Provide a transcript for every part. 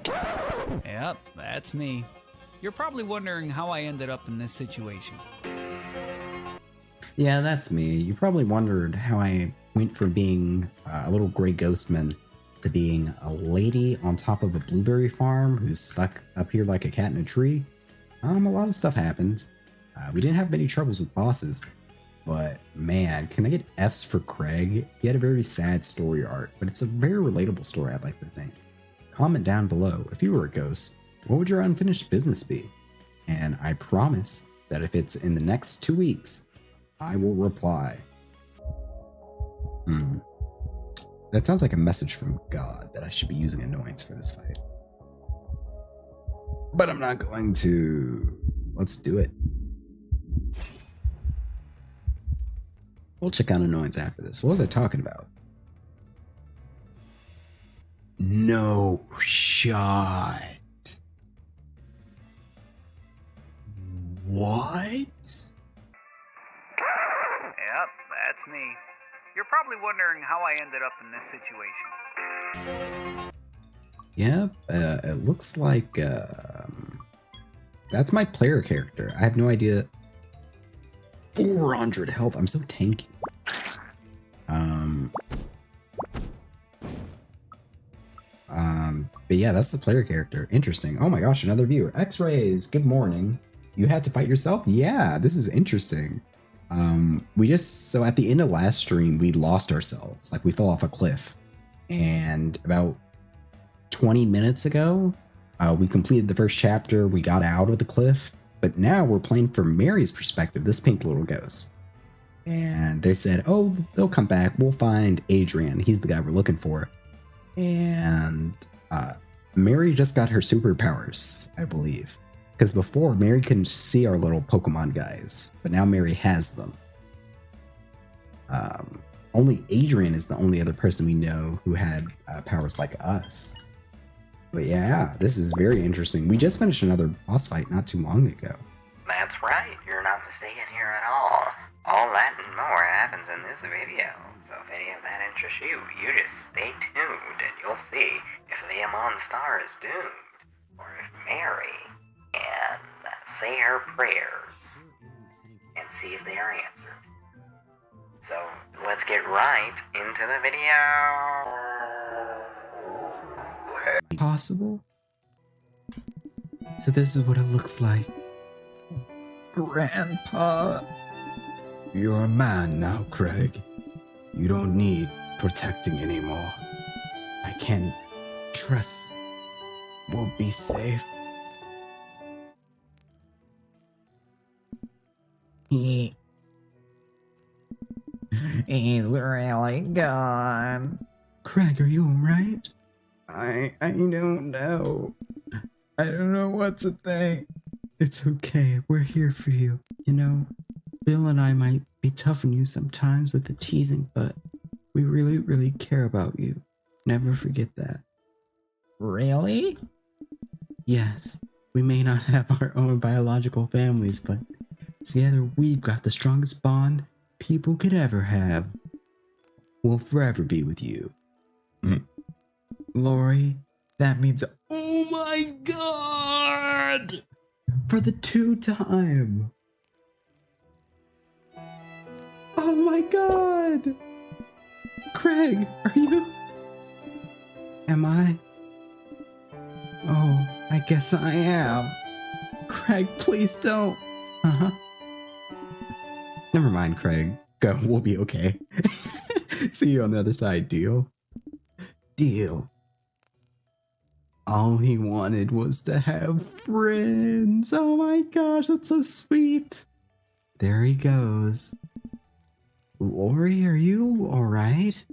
Yep, that's me. You're probably wondering how I ended up in this situation. Yeah, that's me. You probably wondered how I went from being a little gray ghostman to being a lady on top of a blueberry farm who's stuck up here like a cat in a tree. A lot of stuff happened. We didn't have many troubles with bosses, but man, can I get F's for Craig? He had a very sad story arc, but it's a very relatable story, I'd like to think. Comment down below, if you were a ghost, what would your unfinished business be? And I promise that if it's in the next 2 weeks, I will reply. That sounds like a message from God that I should be using annoyance for this fight. But I'm not going to. Let's do it. We'll check out annoyance after this. What was I talking about? No shot. What? Yep, that's me. You're probably wondering how I ended up in this situation. Yep, it looks like that's my player character. I have no idea. 400 health. I'm so tanky. But yeah, that's the player character. Interesting. Oh my gosh, another viewer. X-rays. Good morning. You had to fight yourself? Yeah, this is interesting. So at the end of last stream, we lost ourselves. Like we fell off a cliff. And about 20 minutes ago, we completed the first chapter. We got out of the cliff. But now we're playing from Mary's perspective, this pink little ghost. And they said, oh, they'll come back. We'll find Adrian. He's the guy we're looking for. And Mary just got her superpowers, I believe. Because before, Mary couldn't see our little Pokemon guys. But now Mary has them. Only Adrian is the only other person we know who had powers like us. But yeah, this is very interesting. We just finished another boss fight not too long ago. That's right, you're not mistaken here at all. All that and more happens in this video. So if any of that interests you, you just stay tuned and you'll see if the Amon star is doomed. Or if Mary can say her prayers and see if they are answered. So let's get right into the video. Possible? So this is what it looks like. Grandpa. You're a man now, Craig. You don't need protecting anymore. I can trust we'll be safe. He's really gone. Craig, are you alright? I don't know. I don't know what to think. It's okay. We're here for you. You know, Bill and I might be tough on you sometimes with the teasing, but we really, really care about you. Never forget that. Really? Yes, we may not have our own biological families, but together we've got the strongest bond people could ever have. We'll forever be with you. Lori, that means, oh my god! For the 2nd time! Oh my god! Craig, are you? Am I? Oh, I guess I am. Craig, please don't. Never mind, Craig. Go, we'll be okay. See you on the other side, deal? Deal. All he wanted was to have friends. Oh my gosh, that's so sweet. There he goes. Lori, are you alright?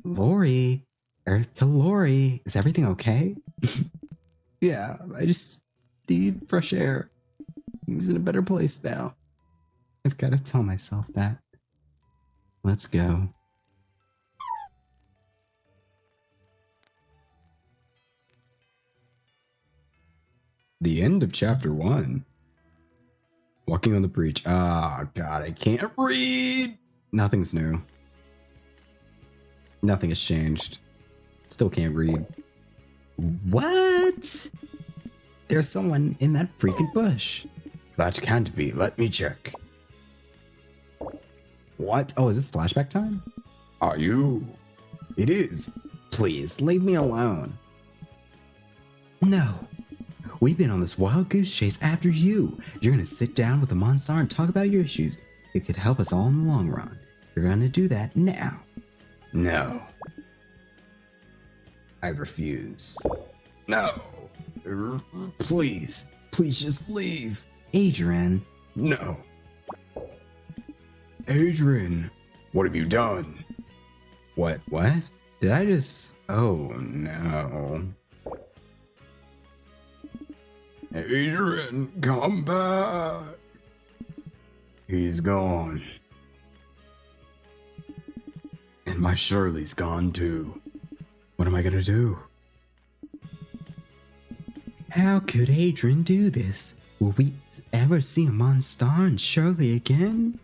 Lori? Earth to Lori. Is everything okay? Yeah, I just need fresh air. He's in a better place now. I've got to tell myself that. Let's go. The end of chapter 1. Walking on the breach. Ah, God, I can't read. Nothing's new. Nothing has changed. Still can't read. What? What? There's someone in that freaking bush. That can't be. Let me check. What? Oh, is this flashback time? Are you? It is. Please, leave me alone. No. We've been on this wild goose chase after you. You're gonna sit down with Amon and talk about your issues. It could help us all in the long run. You're gonna do that now. No. I refuse. No. Please. Please just leave. Adrian. No. Adrian. What have you done? What? Did I just... Oh, no. Adrian, come back. He's gone. And my Shirley's gone too. What am I gonna do? How could Adrian do this? Will we ever see Amon and Shirley again?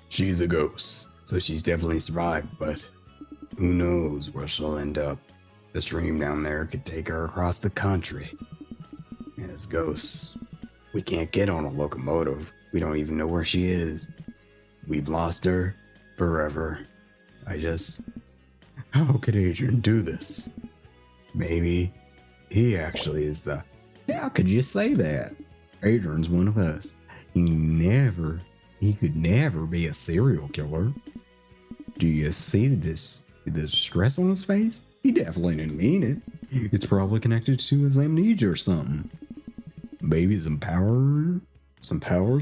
She's a ghost, so she's definitely survived, but who knows where she'll end up. The stream down there could take her across the country. And as ghosts, we can't get on a locomotive. We don't even know where she is. We've lost her forever. How could Adrian do this? Maybe he actually is the... How could you say that? Adrian's one of us. He could never be a serial killer. Do you see the stress on his face? He definitely didn't mean it. It's probably connected to his amnesia or something. Maybe some powers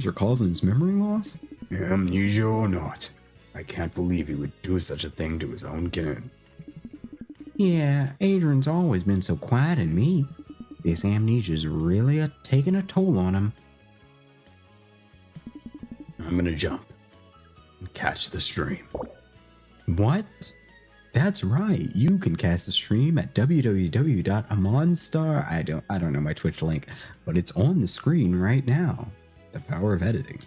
are causing his memory loss? Amnesia or not, I can't believe he would do such a thing to his own kin. Yeah, Adrian's always been so quiet and meek. This amnesia's really taking a toll on him. I'm gonna jump and catch the stream. What? That's right. You can cast the stream at www.amonstar. I don't know my Twitch link, but it's on the screen right now. The power of editing.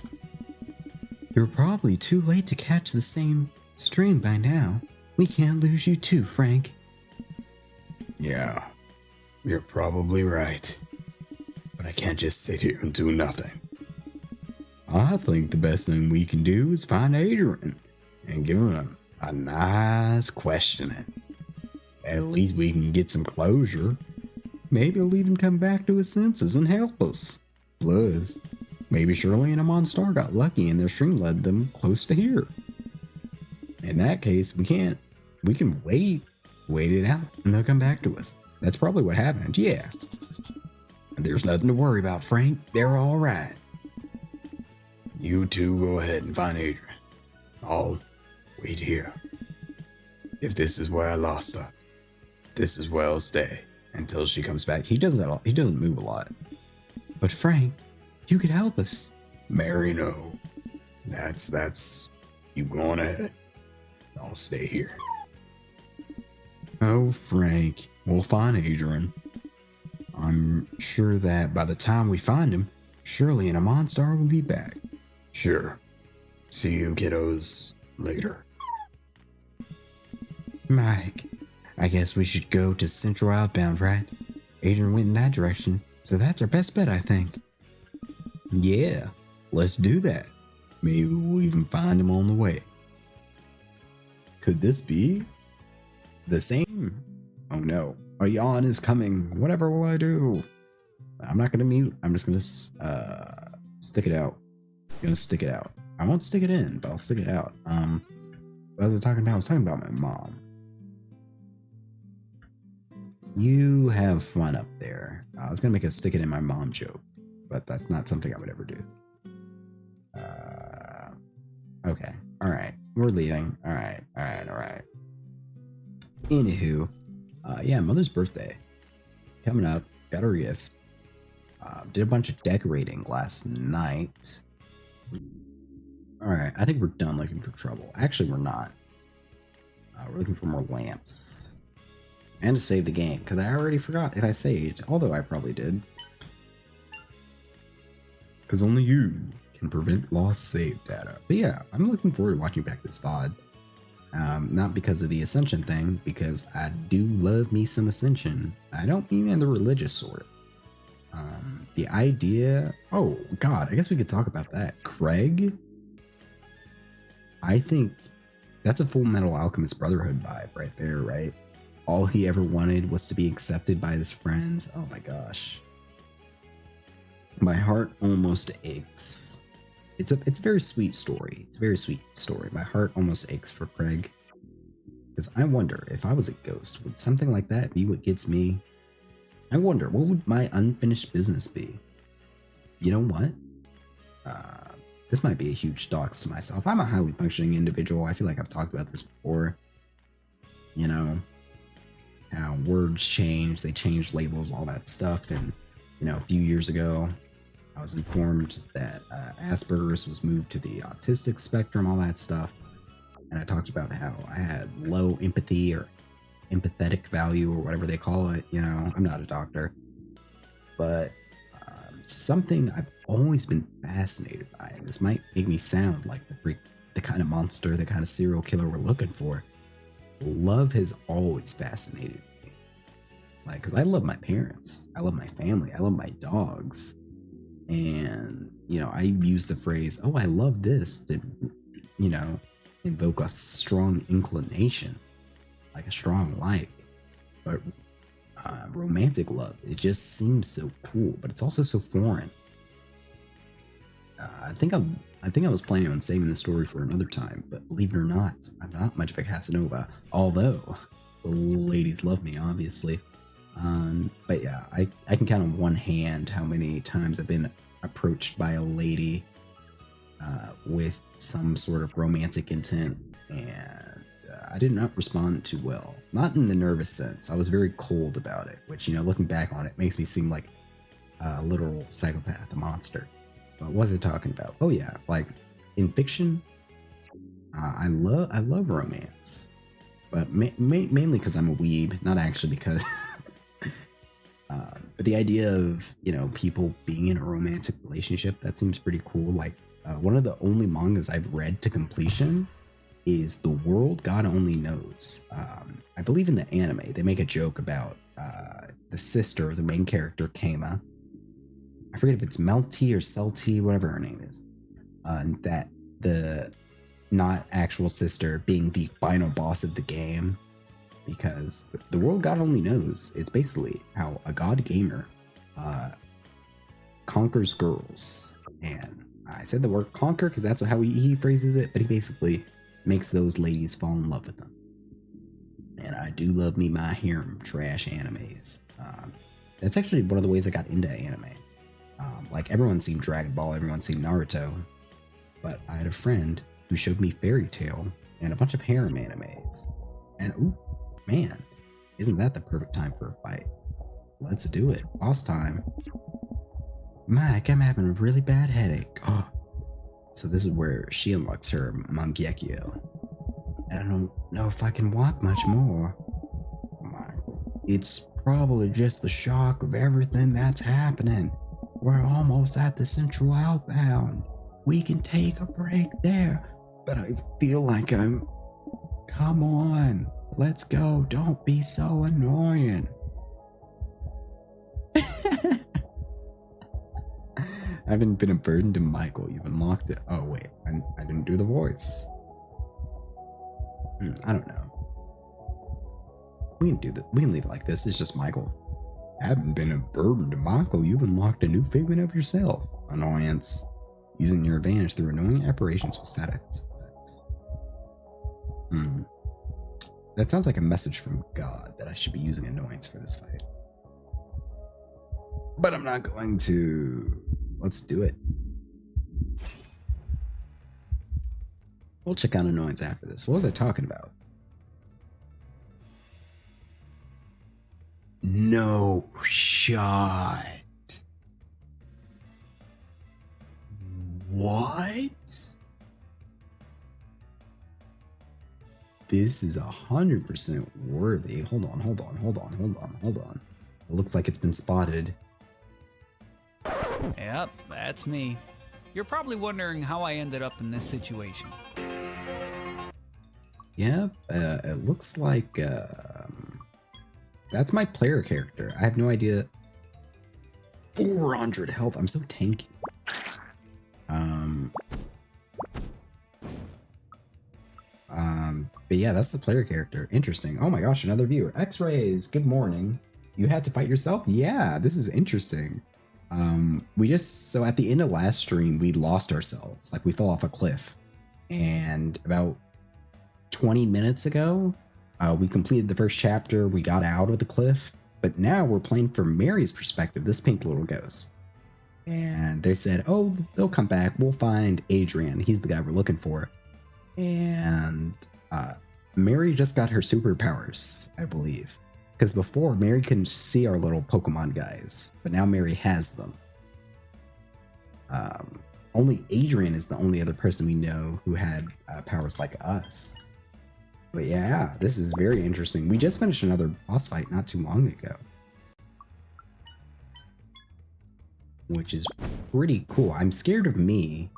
You're probably too late to catch the same stream by now. We can't lose you too, Frank. Yeah, you're probably right. But I can't just sit here and do nothing. I think the best thing we can do is find Adrian and give him a nice questioning. At least we can get some closure. Maybe he'll even come back to his senses and help us. Plus, maybe Shirley and Amon got lucky and their stream led them close to here. In that case, we can wait it out, and they'll come back to us. That's probably what happened, yeah. There's nothing to worry about, Frank. They're all right. You two go ahead and find Adrian. I'll wait here. If this is where I lost her, this is where I'll stay until she comes back. He doesn't move a lot. But Frank, you could help us. Mary, no. That's you go on ahead. I'll stay here. Oh, Frank, we'll find Adrian. I'm sure that by the time we find him, Shirley and Amon will be back. Sure. See you kiddos later. Mike, I guess we should go to Central Outbound, right? Adrian went in that direction, so that's our best bet, I think. Yeah, let's do that. Maybe we'll even find him on the way. Could this be the same? Oh no, a yawn is coming. Whatever will I do? I'm not gonna mute. I'm just gonna stick it out. Gonna stick it out. I won't stick it in, but I'll stick it out. What was I talking about? I was talking about my mom. You have fun up there. I was gonna make a stick it in my mom joke, but that's not something I would ever do. Okay. Alright. We're leaving. Alright. Anywho, yeah, Mother's birthday. Coming up. Got her gift. Did a bunch of decorating last night. Alright, I think we're done looking for trouble. Actually, we're not. We're looking for more lamps. And to save the game, because I already forgot if I saved, although I probably did. Because only you can prevent lost save data. But yeah, I'm looking forward to watching back this VOD. Not because of the Ascension thing, because I do love me some Ascension. I don't mean in the religious sort. The idea. Oh, God, I guess we could talk about that. Craig? I think that's a Full Metal Alchemist Brotherhood vibe right there, right? All he ever wanted was to be accepted by his friends. Oh my gosh. My heart almost aches. It's a very sweet story. It's a very sweet story. My heart almost aches for Craig. Because I wonder, if I was a ghost, would something like that be what gets me? I wonder, what would my unfinished business be? You know what? This might be a huge dox to myself. I'm a highly functioning individual. I feel like I've talked about this before. You know, how words change, they change labels, all that stuff. And, you know, a few years ago, I was informed that Asperger's was moved to the autistic spectrum, all that stuff. And I talked about how I had low empathy or empathetic value or whatever they call it. You know, I'm not a doctor. But something I've always been fascinated by, and this might make me sound like the kind of monster, the kind of serial killer we're looking for. Love has always fascinated me. Like, because I love my parents. I love my family. I love my dogs. And, you know, I use the phrase, oh, I love this, to, you know, invoke a strong inclination, like a strong like. But romantic love, it just seems so cool, but it's also so foreign. I think I was planning on saving the story for another time, but believe it or not, I'm not much of a Casanova, although the ladies love me, obviously. But yeah, I can count on one hand how many times I've been approached by a lady with some sort of romantic intent, and I did not respond too well. Not in the nervous sense. I was very cold about it, which, you know, looking back on it, makes me seem like a literal psychopath, a monster. But what was I talking about? Oh yeah, like in fiction, I love romance, but mainly because I'm a weeb, not actually because. But the idea of, you know, people being in a romantic relationship, that seems pretty cool. Like one of the only mangas I've read to completion is The World God Only Knows. I believe in the anime, they make a joke about the sister of the main character, Kama. I forget if it's Melty or Celty, whatever her name is. That the not actual sister being the final boss of the game. Because the world God only knows. It's basically how a god gamer conquers girls. And I said the word conquer because that's how he phrases it, but he basically makes those ladies fall in love with him. And I do love me my harem trash animes. That's actually one of the ways I got into anime. Like, everyone's seen Dragon Ball, everyone's seen Naruto, but I had a friend who showed me Fairy Tail and a bunch of harem animes. And ooh, man, isn't that the perfect time for a fight? Let's do it. Boss time. Mike, I'm having a really bad headache. Oh. So this is where she unlocks her Mangekyo. And I don't know if I can walk much more. It's probably just the shock of everything that's happening. We're almost at the central outbound. We can take a break there, but I feel like I'm... Come on, let's go. Don't be so annoying. I haven't been a burden to Michael. You've unlocked it. Oh, wait. I didn't do the voice. I don't know. We can do that. We can leave it like this. It's just Michael. I haven't been a burden to Michael. You've unlocked a new figment of yourself. Annoyance. Using your advantage through annoying apparitions with static effects. That sounds like a message from God that I should be using annoyance for this fight. But I'm not going to. Let's do it. We'll check out annoyance after this. What was I talking about? No shot. What? This is 100% worthy. Hold on. It looks like it's been spotted. Yep, that's me. You're probably wondering how I ended up in this situation. Yep, it looks like that's my player character. I have no idea. 400 health. I'm so tanky. But yeah, that's the player character. Interesting. Oh my gosh, another viewer. X-rays. Good morning. You had to fight yourself? Yeah, this is interesting. So at the end of last stream, we lost ourselves. Like we fell off a cliff. And about 20 minutes ago, we completed the first chapter. We got out of the cliff. But now we're playing from Mary's perspective, this pink little ghost. And they said, oh, they'll come back. We'll find Adrian. He's the guy we're looking for. And Mary just got her superpowers, I believe. Because before, Mary couldn't see our little Pokemon guys. But now Mary has them. Only Adrian is the only other person we know who had powers like us. But yeah, this is very interesting. We just finished another boss fight not too long ago. Which is pretty cool. I'm scared of me.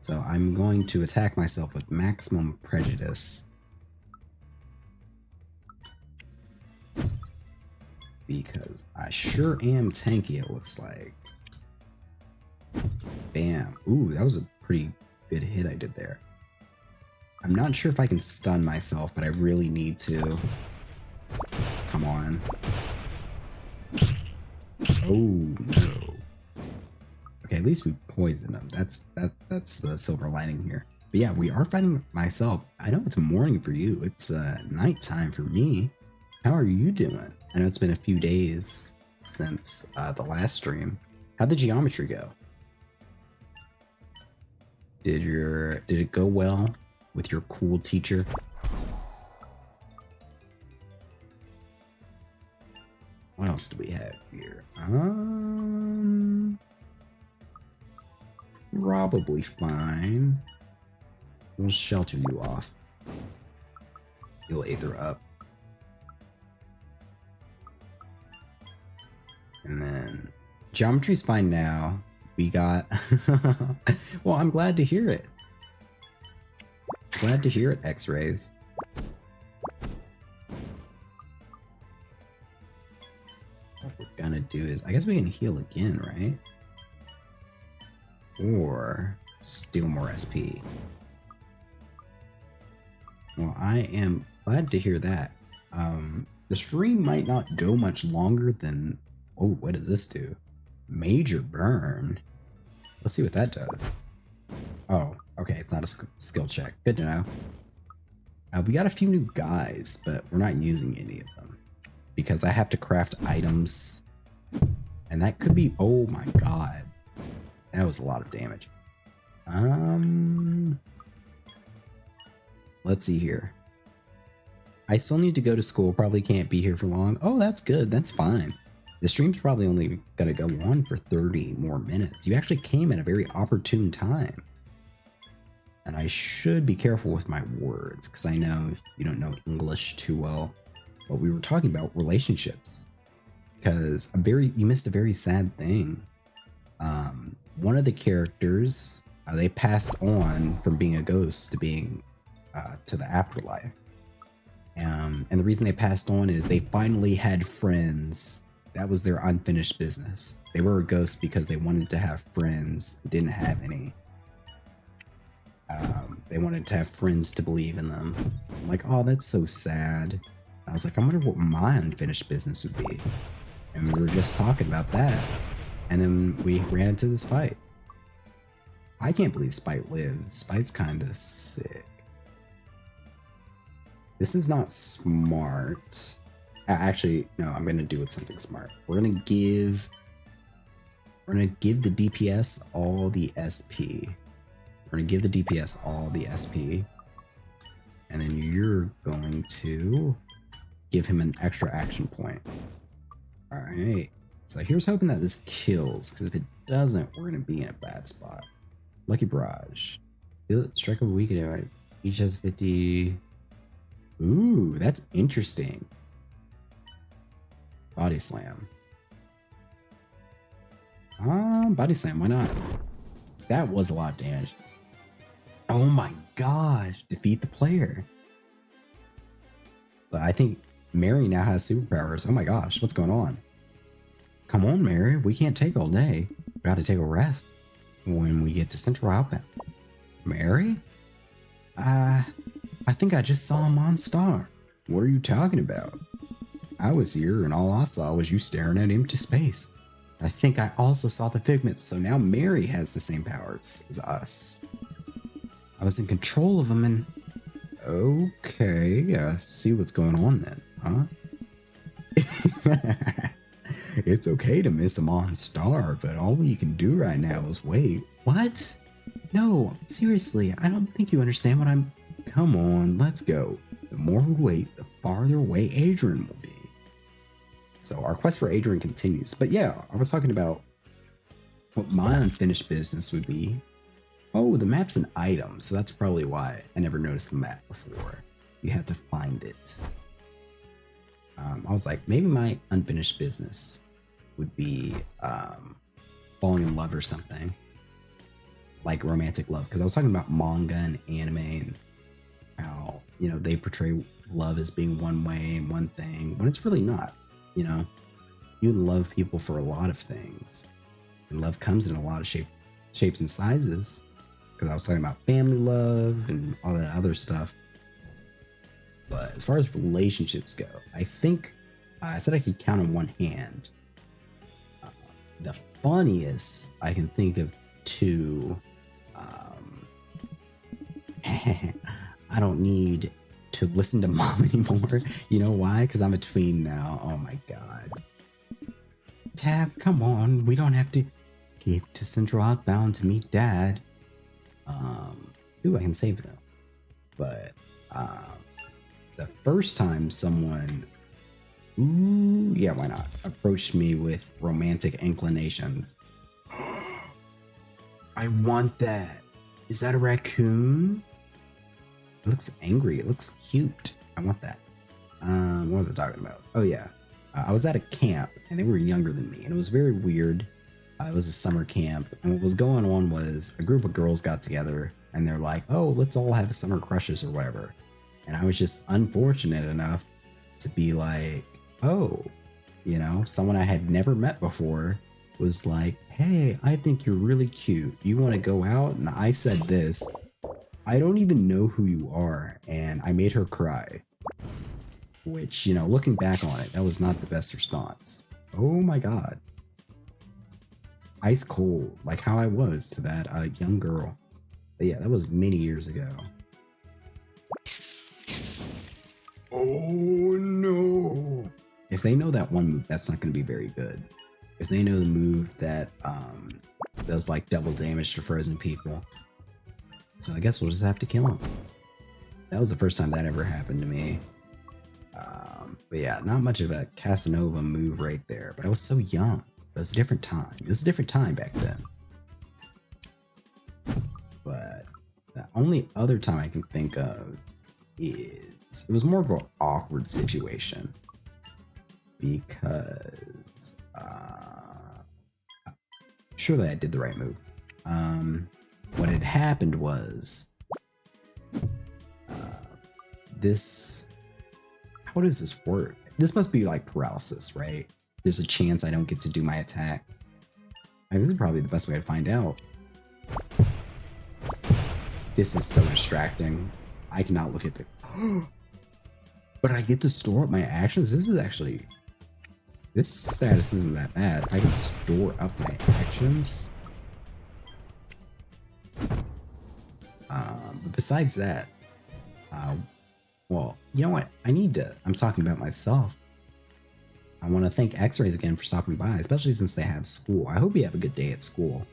So I'm going to attack myself with maximum prejudice. Because I sure am tanky, it looks like. Bam. Ooh, that was a pretty good hit I did there. I'm not sure if I can stun myself, but I really need to. Come on. Oh, no. Okay, at least we poisoned him. That's the silver lining here. But yeah, we are fighting myself. I know it's morning for you. It's nighttime for me. How are you doing? I know it's been a few days since the last stream. How'd the geometry go? Did it go well with your cool teacher? What else do we have here? Probably fine. We'll shelter you off. You'll Aether up. And then geometry's fine now. We got well, I'm glad to hear it. Glad to hear it, X-rays. What we're gonna do is, I guess we can heal again, right? Or steal more SP. Well, I am glad to hear that. The stream might not go much longer than... Oh, what does this do? Major burn. Let's see what that does. Oh, okay, it's not a skill check. Good to know. We got a few new guys, but we're not using any of them. Because I have to craft items. And that could be... Oh my god. That was a lot of damage. Let's see here. I still need to go to school. Probably can't be here for long. Oh, that's good. That's fine. The stream's probably only gonna go on for 30 more minutes. You actually came at a very opportune time. And I should be careful with my words, because I know you don't know English too well. But we were talking about relationships. Because you missed a very sad thing. One of the characters, they passed on from being a ghost to being to the afterlife. And the reason they passed on is they finally had friends. That was their unfinished business. They were a ghost because they wanted to have friends, didn't have any. They wanted to have friends to believe in them. I'm like, oh, that's so sad. I was like, I wonder what my unfinished business would be. And we were just talking about that. And then we ran into this fight. I can't believe Spite lived. Spite's kind of sick. This is not smart. Actually, no, I'm going to do it something smart. We're going to give the DPS all the SP. We're going to give the DPS all the SP. And then you're going to give him an extra action point. All right. So here's hoping that this kills, because if it doesn't, we're going to be in a bad spot. Lucky Barrage. Strike of a weakened. Each has 50. Ooh, that's interesting. Body Slam. Body Slam, why not? That was a lot of damage. Oh my gosh, defeat the player. But I think Mary now has superpowers. Oh my gosh, what's going on? Come on, Mary, we can't take all day. We gotta take a rest when we get to Central Outbound. Mary? I think I just saw Amon star. What are you talking about? I was here and all I saw was you staring at empty space. I think I also saw the figments, so now Mary has the same powers as us. I was in control of them and... Okay, see what's going on then, huh? It's okay to miss Amon's star, but all we can do right now is wait. What? No, seriously, I don't think you understand what I'm... Come on, let's go. The more we wait, the farther away Adrian will be. So our quest for Adrian continues. But yeah, I was talking about what my unfinished business would be. Oh, the map's an item, so that's probably why I never noticed the map before. You have to find it. I was like, maybe my unfinished business would be falling in love or something. Like romantic love. Because I was talking about manga and anime and how, you know, they portray love as being one way and one thing, when it's really not. You know, you love people for a lot of things. And love comes in a lot of shapes and sizes. Because I was talking about family love and all that other stuff. But as far as relationships go, I think I said I could count on one hand. The funniest I can think of two. I don't need to listen to mom anymore. You know why? Because I'm a tween now. Oh my god. Tab, come on. We don't have to get to Central Outbound to meet Dad. Ooh, I can save them. But the first time someone, ooh, yeah, why not, approached me with romantic inclinations. I want that. Is that a raccoon? It looks angry. It looks cute. I want that. What was I talking about? Oh yeah. I was at a camp and they were younger than me and it was very weird. It was a summer camp and what was going on was a group of girls got together and they're like, oh, let's all have summer crushes or whatever. And I was just unfortunate enough to be like, oh, you know, someone I had never met before was like, hey, I think you're really cute. You want to go out? And I said this, I don't even know who you are. And I made her cry. Which, you know, looking back on it, that was not the best response. Oh my god. Ice cold, like how I was to that young girl. But yeah, that was many years ago. Oh no. If they know that one move, that's not going to be very good. If they know the move that does like double damage to frozen people. So I guess we'll just have to kill him. That was the first time that ever happened to me. But yeah, not much of a Casanova move right there. But I was so young. It was a different time. It was a different time back then. But the only other time I can think of is... It was more of an awkward situation. Because... surely I did the right move. What had happened was... this... How does this work? This must be like paralysis, right? There's a chance I don't get to do my attack. I mean, this is probably the best way to find out. This is so distracting. I cannot look at the... But I get to store up my actions? This is actually... This status isn't that bad. I can store up my actions. But besides that... well, you know what? I'm talking about myself. I want to thank X-Rays again for stopping by, especially since they have school. I hope you have a good day at school.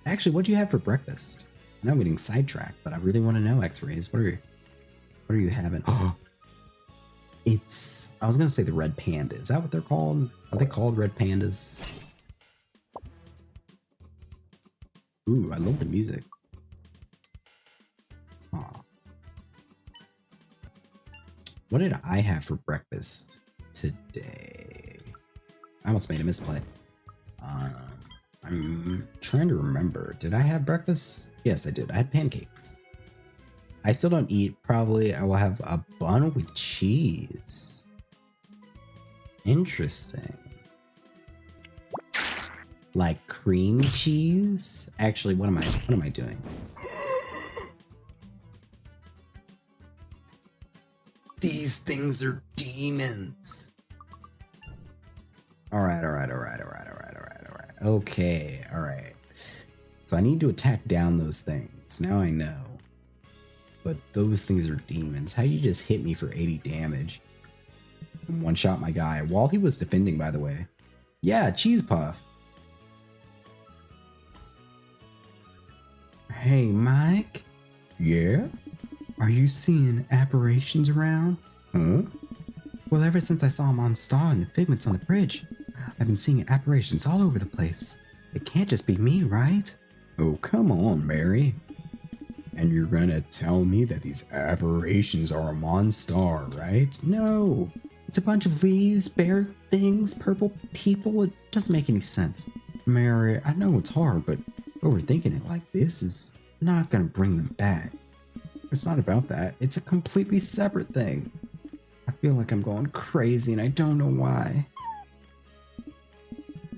Actually, what do you have for breakfast? I know I'm getting sidetracked, but I really want to know, X-Rays. What are you having? Oh, I was going to say the red panda. Is that what they're called? Are they called red pandas? Ooh, I love the music. Aw. What did I have for breakfast today? I almost made a misplay. I'm trying to remember. Did I have breakfast? Yes, I did. I had pancakes. I still don't eat. Probably I will have a bun with cheese. Interesting. Like cream cheese? Actually, what am I doing? These things are demons. Alright. Okay, alright. So I need to attack down those things. Now I know. But those things are demons. How you just hit me for 80 damage? And one shot my guy while he was defending, by the way. Yeah, cheese puff. Hey, Mike? Yeah? Are you seeing apparitions around? Huh? Well, ever since I saw him on Star and the Figments on the bridge, I've been seeing apparitions all over the place. It can't just be me, right? Oh, come on, Mary. And you're gonna tell me that these apparitions are a Monstar, right? No. It's a bunch of leaves, bear things, purple people. It doesn't make any sense. Mary, I know it's hard, but overthinking it like this is not gonna bring them back. It's not about that. It's a completely separate thing. I feel like I'm going crazy and I don't know why.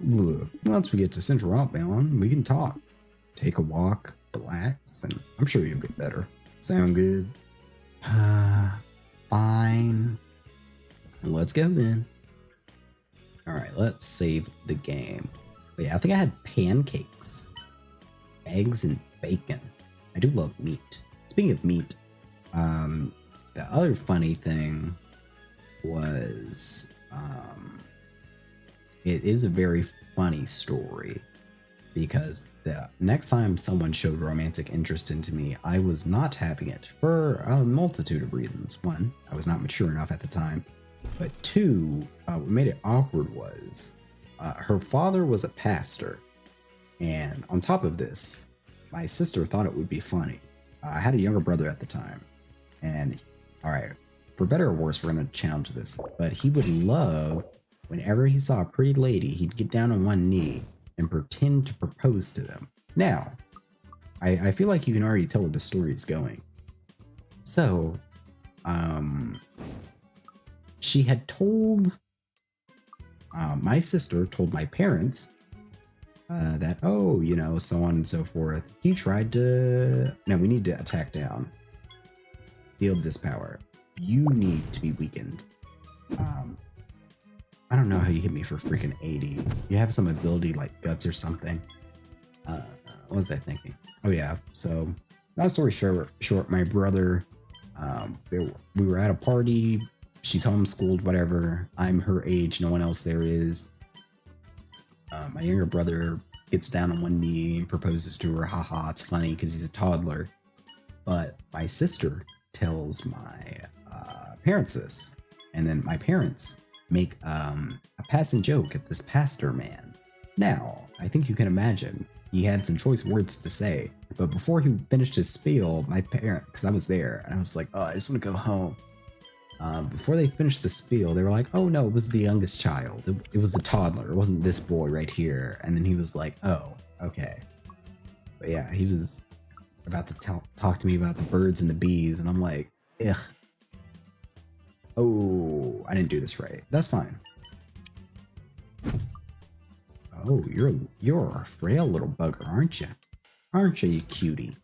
Look, once we get to Central Outbound, we can talk. Take a walk, relax, and I'm sure you'll get better. Sound good? Fine. Let's go then. Alright, let's save the game. But yeah, I think I had pancakes, eggs, and bacon. I do love meat. Speaking of meat, the other funny thing was, it is a very funny story because the next time someone showed romantic interest into me, I was not having it for a multitude of reasons. One, I was not mature enough at the time, but two, what made it awkward was her father was a pastor, and on top of this, my sister thought it would be funny. I had a younger brother at the time, and all right, for better or worse, we're gonna challenge this, but he would love whenever he saw a pretty lady, he'd get down on one knee and pretend to propose to them. Now, I feel like you can already tell where the story is going. So, she had told, my sister told my parents that, oh, you know, so on and so forth. He tried to, no, we need to attack down. Field Dispower. You need to be weakened. I don't know how you hit me for freaking 80. You have some ability like guts or something. What was I thinking? Oh yeah, so long story short, my brother, we were at a party. She's homeschooled, whatever. I'm her age, no one else there is. My younger brother gets down on one knee and proposes to her. Haha, it's funny because he's a toddler. But my sister tells my parents this, and then my parents make a passing joke at this pastor man. Now, I think you can imagine he had some choice words to say, but before he finished his spiel, my parent, because I was there, and I was like, oh, I just want to go home. Before they finished the spiel, they were like, oh no, it was the youngest child. It was the toddler. It wasn't this boy right here. And then he was like, oh, okay. But yeah, he was about to talk to me about the birds and the bees, and I'm like, ugh. Oh, I didn't do this right. That's fine. Oh, you're a frail little bugger, aren't you? Aren't you, you cutie?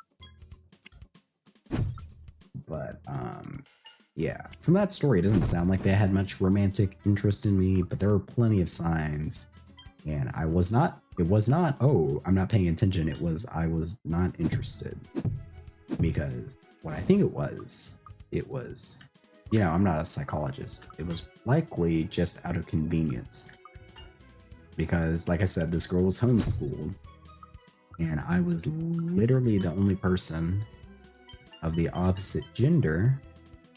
But yeah, from that story, it doesn't sound like they had much romantic interest in me, but there were plenty of signs, and it was not, oh, I'm not paying attention. I was not interested, because what I think it was, you know, I'm not a psychologist. It was likely just out of convenience. Because, like I said, this girl was homeschooled, and I was literally the only person of the opposite gender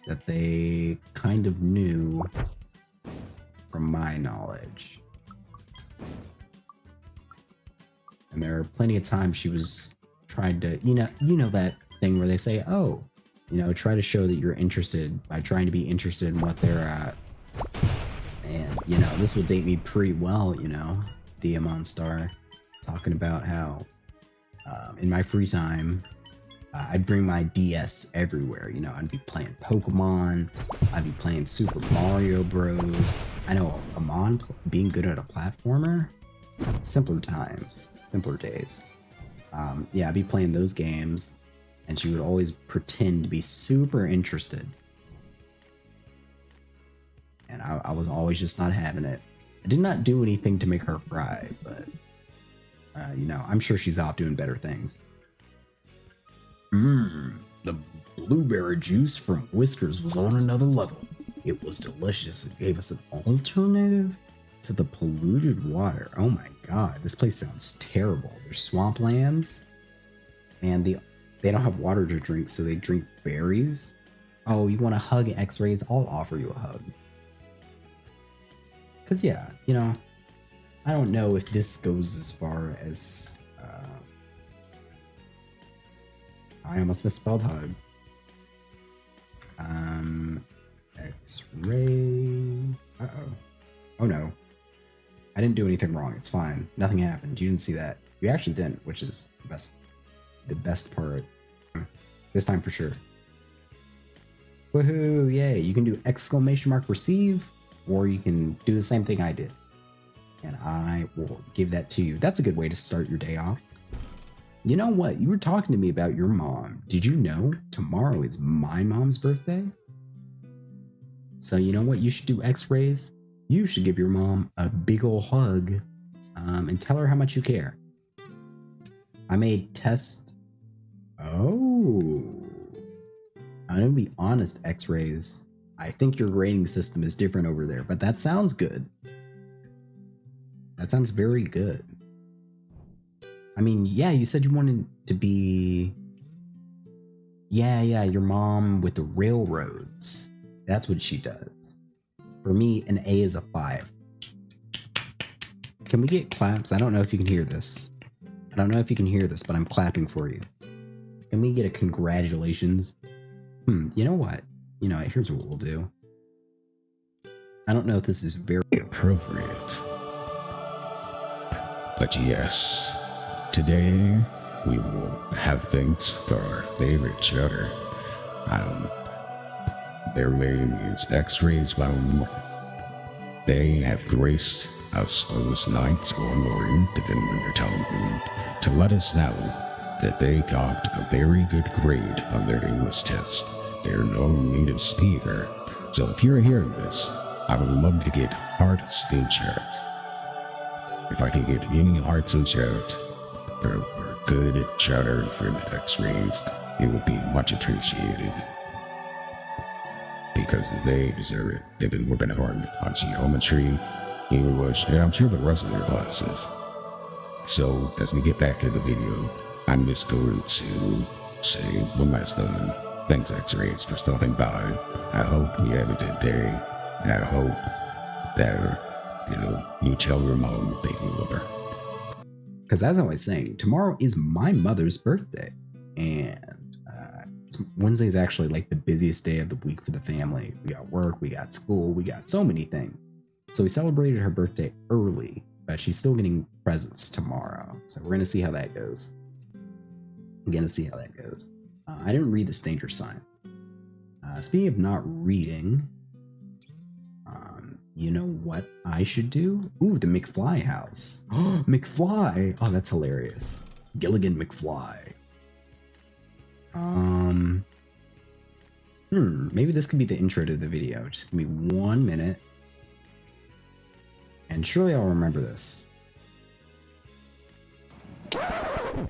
that they kind of knew from my knowledge. And there are plenty of times she was trying to, you know that thing where they say, oh, you know, try to show that you're interested by trying to be interested in what they're at. And, you know, this will date me pretty well, you know, the Amon Star, talking about how in my free time, I'd bring my DS everywhere. You know, I'd be playing Pokemon. I'd be playing Super Mario Bros. I know Amon being good at a platformer. Simpler times, simpler days. Yeah, I'd be playing those games, and she would always pretend to be super interested. And I was always just not having it. I did not do anything to make her cry, but you know, I'm sure she's off doing better things. The blueberry juice from Whiskers was on another level. It was delicious. It gave us an alternative to the polluted water. Oh my god, this place sounds terrible. There's swamplands, and they don't have water to drink, so they drink berries. Oh, you want a hug, X-rays? I'll offer you a hug. Cause yeah, you know, I don't know if this goes as far as I almost misspelled hug. X-ray. Uh-oh. Oh no. I didn't do anything wrong. It's fine. Nothing happened. You didn't see that. You actually didn't, which is the best part. This time for sure. Woohoo, yay. You can do exclamation mark receive, or you can do the same thing I did. And I will give that to you. That's a good way to start your day off. You know what? You were talking to me about your mom. Did you know tomorrow is my mom's birthday? So you know what you should do, X-rays? You should give your mom a big ol' hug and tell her how much you care. I made test. Oh. I'm gonna be honest, X-rays. I think your grading system is different over there, but that sounds good. That sounds very good. I mean, yeah, you said you wanted to be... Yeah, your mom with the railroads. That's what she does. For me, an A is a 5. Can we get claps? I don't know if you can hear this. I don't know if you can hear this, but I'm clapping for you. Can we get a congratulations? You know what? You know, here's what we'll do. I don't know if this is very appropriate. But yes, today we will have thanks for our favorite cheddar. Their name is X-Rays Bone. They have graced us those nights or morning, depending on your telephone, to let us know that they got a very good grade on their English test. They're no native speaker, so if you're hearing this, I would love to get hearts in chat. If I could get any hearts in chat for good cheddar from X-Rays, it would be much appreciated. Because they deserve it. They've been working hard on geometry, English, and I'm sure the rest of their classes. So, as we get back to the video, I'm just going to say one last time. Thanks, X-Rays, for stopping by. I hope you have a good day. I hope that, you tell your mom that you love her. Because as I was saying, tomorrow is my mother's birthday. And Wednesday is actually like the busiest day of the week for the family. We got work, we got school, we got so many things. So we celebrated her birthday early, but she's still getting presents tomorrow. So we're going to see how that goes. I didn't read this danger sign. Speaking of not reading, you know what I should do? Ooh, the McFly house. Oh, McFly! Oh, that's hilarious. Gilligan McFly. Maybe this could be the intro to the video. Just give me 1 minute. And surely I'll remember this.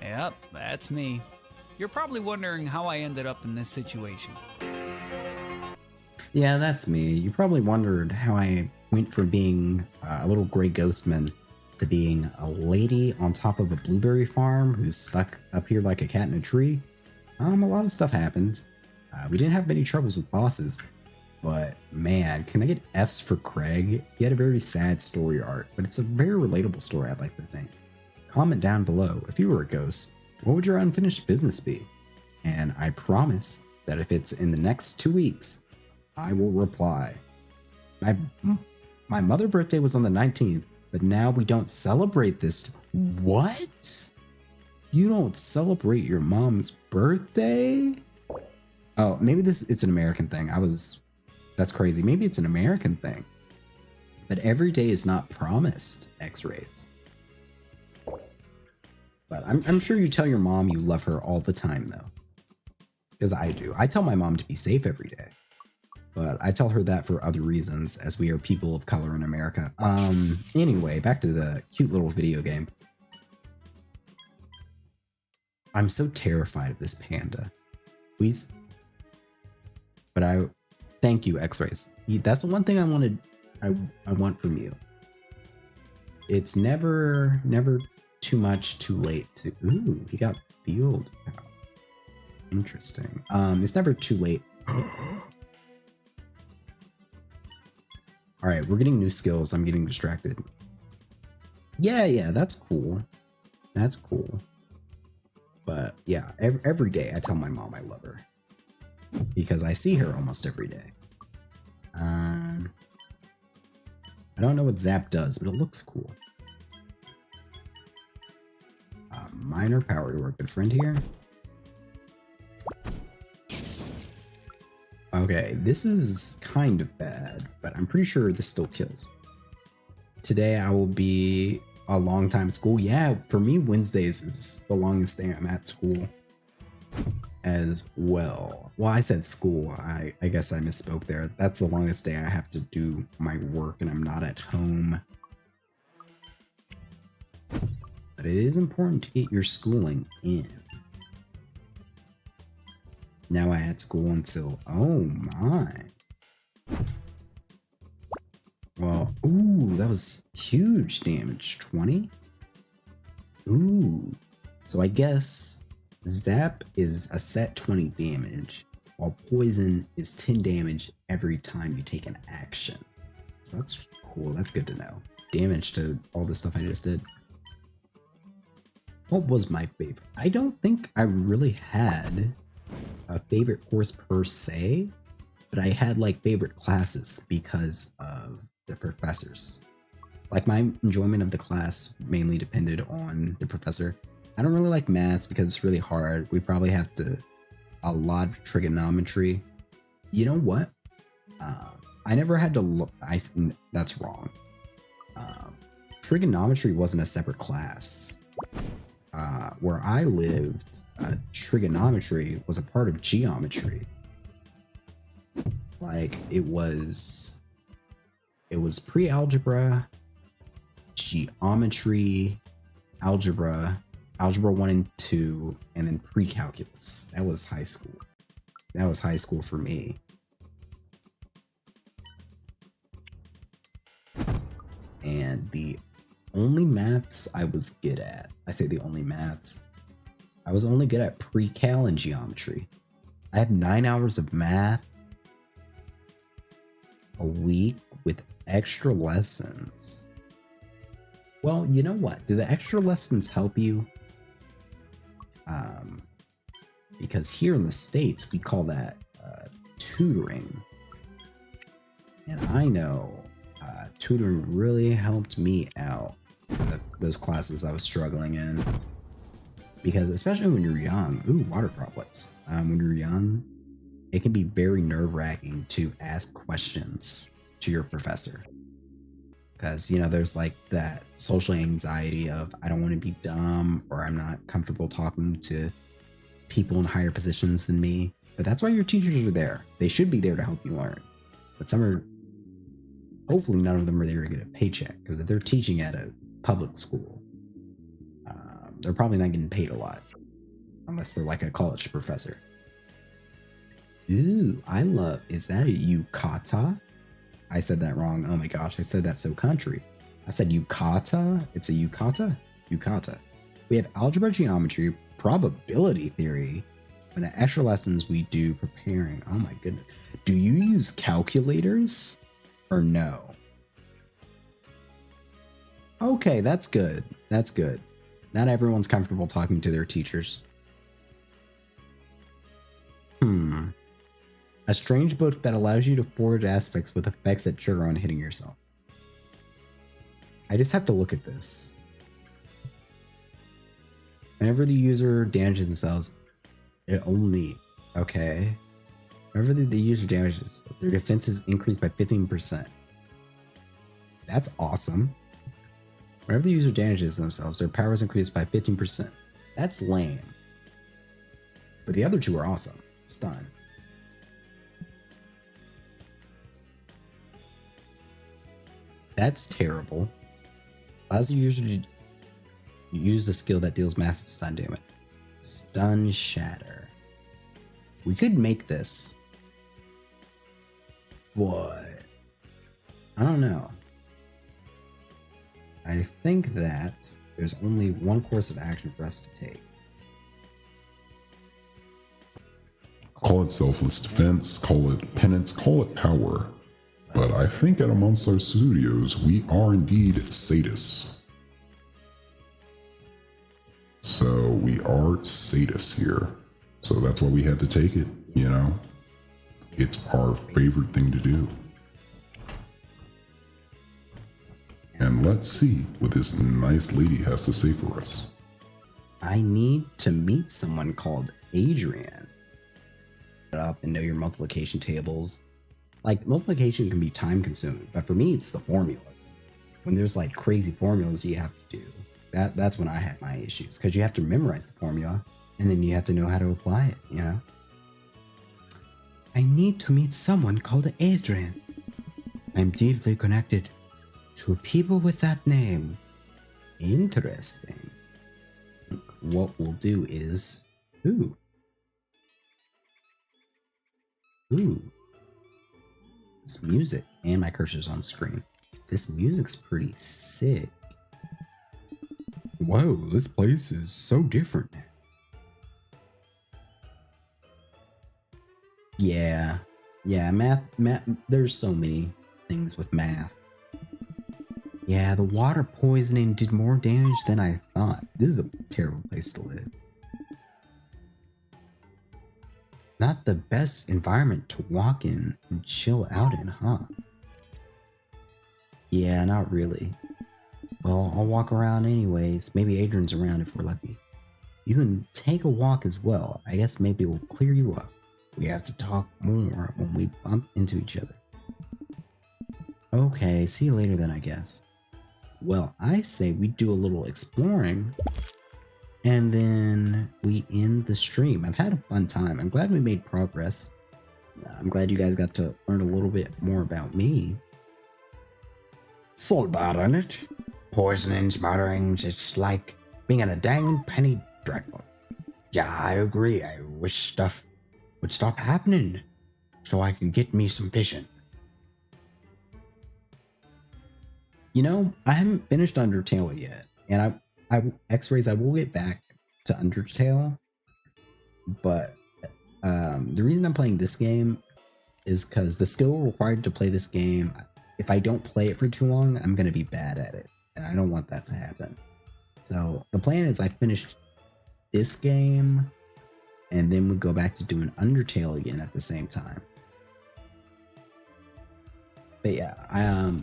Yep, that's me. You're probably wondering how I ended up in this situation. Yeah, that's me. You probably wondered how I went from being a little gray ghostman to being a lady on top of a blueberry farm who's stuck up here like a cat in a tree. A lot of stuff happened. We didn't have many troubles with bosses, but man, can I get F's for Craig? He had a very sad story arc, but it's a very relatable story, I'd like to think. Comment down below, if you were a ghost, what would your unfinished business be? And I promise that if it's in the next 2 weeks, I will reply. My mother's birthday was on the 19th, but now we don't celebrate this. What? You don't celebrate your mom's birthday? Oh, maybe it's an American thing. That's crazy. Maybe it's an American thing. But every day is not promised X-rays. But I'm sure you tell your mom you love her all the time, though. Because I do. I tell my mom to be safe every day. But I tell her that for other reasons, as we are people of color in America. Anyway, back to the cute little video game. I'm so terrified of this panda. Please. But thank you, X-rays. That's the one thing I want from you. It's never too much, too late to. Ooh, he got field. Interesting. It's never too late. All right, we're getting new skills. I'm getting distracted. Yeah, that's cool. That's cool. But yeah, every day I tell my mom I love her because I see her almost every day. I don't know what Zap does, but it looks cool. Minor power to our good friend here. Okay, this is kind of bad, but I'm pretty sure this still kills. Today I will be a long time at school. Yeah, for me, Wednesdays is the longest day I'm at school as well. Well, I said school. I guess I misspoke there. That's the longest day I have to do my work and I'm not at home. But it is important to get your schooling in. Now I had school until, oh my. Well, ooh, that was huge damage, 20? Ooh, so I guess Zap is a set 20 damage, while Poison is 10 damage every time you take an action. So that's cool, that's good to know. Damage to all the stuff I just did. What was my favorite? I don't think I really had a favorite course per se, but I had like favorite classes because of the professors. Like my enjoyment of the class mainly depended on the professor. I don't really like maths because it's really hard. We probably have a lot of trigonometry. You know what? I never had to look. That's wrong. Trigonometry wasn't a separate class. Where I lived, trigonometry was a part of geometry. Like it was pre-algebra, geometry, algebra 1 and 2, and then pre-calculus. That was high school. That was high school for me. And the only maths I was good at, I say the only maths, I was only good at pre-cal and geometry. I have 9 hours of math a week with extra lessons. Well, you know what? Do the extra lessons help you? Because here in the States, we call that tutoring. And I know tutoring really helped me out in those classes I was struggling in. Because especially when you're young, ooh, water droplets. When you're young, it can be very nerve-wracking to ask questions to your professor. Because, you know, there's like that social anxiety of I don't want to be dumb or I'm not comfortable talking to people in higher positions than me. But that's why your teachers are there. They should be there to help you learn. But hopefully none of them are there to get a paycheck. Because if they're teaching at a public school, they're probably not getting paid a lot. Unless they're like a college professor. Ooh, is that a yukata? I said that wrong. Oh my gosh, I said that so country. I said yukata. It's a yukata? Yukata. We have algebra, geometry, probability theory, and the extra lessons we do preparing. Oh my goodness. Do you use calculators or no? Okay, that's good. That's good. Not everyone's comfortable talking to their teachers. A strange book that allows you to forward aspects with effects that trigger on hitting yourself. I just have to look at this. Whenever the user damages themselves, it only, okay. Whenever the user damages, their defense is increased by 15%. That's awesome. Whenever the user damages themselves, their power is increased by 15%. That's lame. But the other two are awesome. Stun. That's terrible. Allows the user to use a skill that deals massive stun damage. Stun Shatter. We could make this. What? I don't know. I think that there's only one course of action for us to take. Call it selfless defense, call it penance, call it power. But I think at Amon Studios, we are indeed sadists. So we are sadists here. So that's why we had to take it, you know? It's our favorite thing to do. And let's see what this nice lady has to say for us. I need to meet someone called Adrian. Up and know your multiplication tables. Like, multiplication can be time consuming, but for me, it's the formulas. When there's like crazy formulas you have to do, that's when I had my issues, because you have to memorize the formula and then you have to know how to apply it, you know? I need to meet someone called Adrian. I'm deeply connected to people with that name. Interesting. What we'll do is... Ooh. This music, and my cursor's on screen. This music's pretty sick. Whoa, this place is so different. Yeah, math, there's so many things with math. Yeah, the water poisoning did more damage than I thought. This is a terrible place to live. Not the best environment to walk in and chill out in, huh? Yeah, not really. Well, I'll walk around anyways. Maybe Adrian's around if we're lucky. You can take a walk as well. I guess maybe we'll clear you up. We have to talk more when we bump into each other. Okay, see you later then, I guess. Well, I say we do a little exploring. And then we end the stream. I've had a fun time. I'm glad we made progress. I'm glad you guys got to learn a little bit more about me. So bad, isn't it? Poisonings, murderings, it's like being in a dang penny dreadful. Yeah, I agree. I wish stuff would stop happening so I can get me some vision. You know, I haven't finished Undertale yet. And X-Rays, I will get back to Undertale, but the reason I'm playing this game is because the skill required to play this game, if I don't play it for too long, I'm going to be bad at it, and I don't want that to happen. So the plan is I finish this game, and then we go back to doing Undertale again at the same time. But yeah,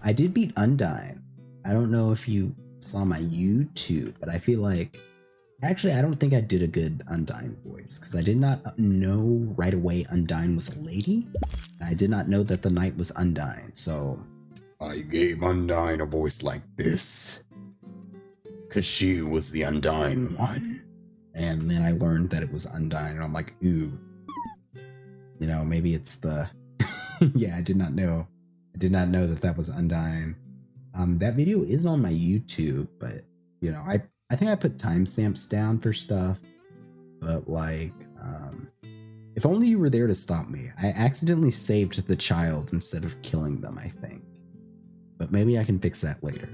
I did beat Undyne. I don't know if you saw my YouTube, but I feel like actually I don't think I did a good Undyne voice, because I did not know right away Undyne was a lady. I did not know that the knight was Undyne, so I gave Undyne a voice like this, cause she was the Undyne one. and then I learned that it was Undyne, and I'm like, ooh, you know, maybe it's the yeah, I did not know that was Undyne. That video is on my YouTube, but you know, I think I put timestamps down for stuff, but like, if only you were there to stop me. I accidentally saved the child instead of killing them, I think, but maybe I can fix that later.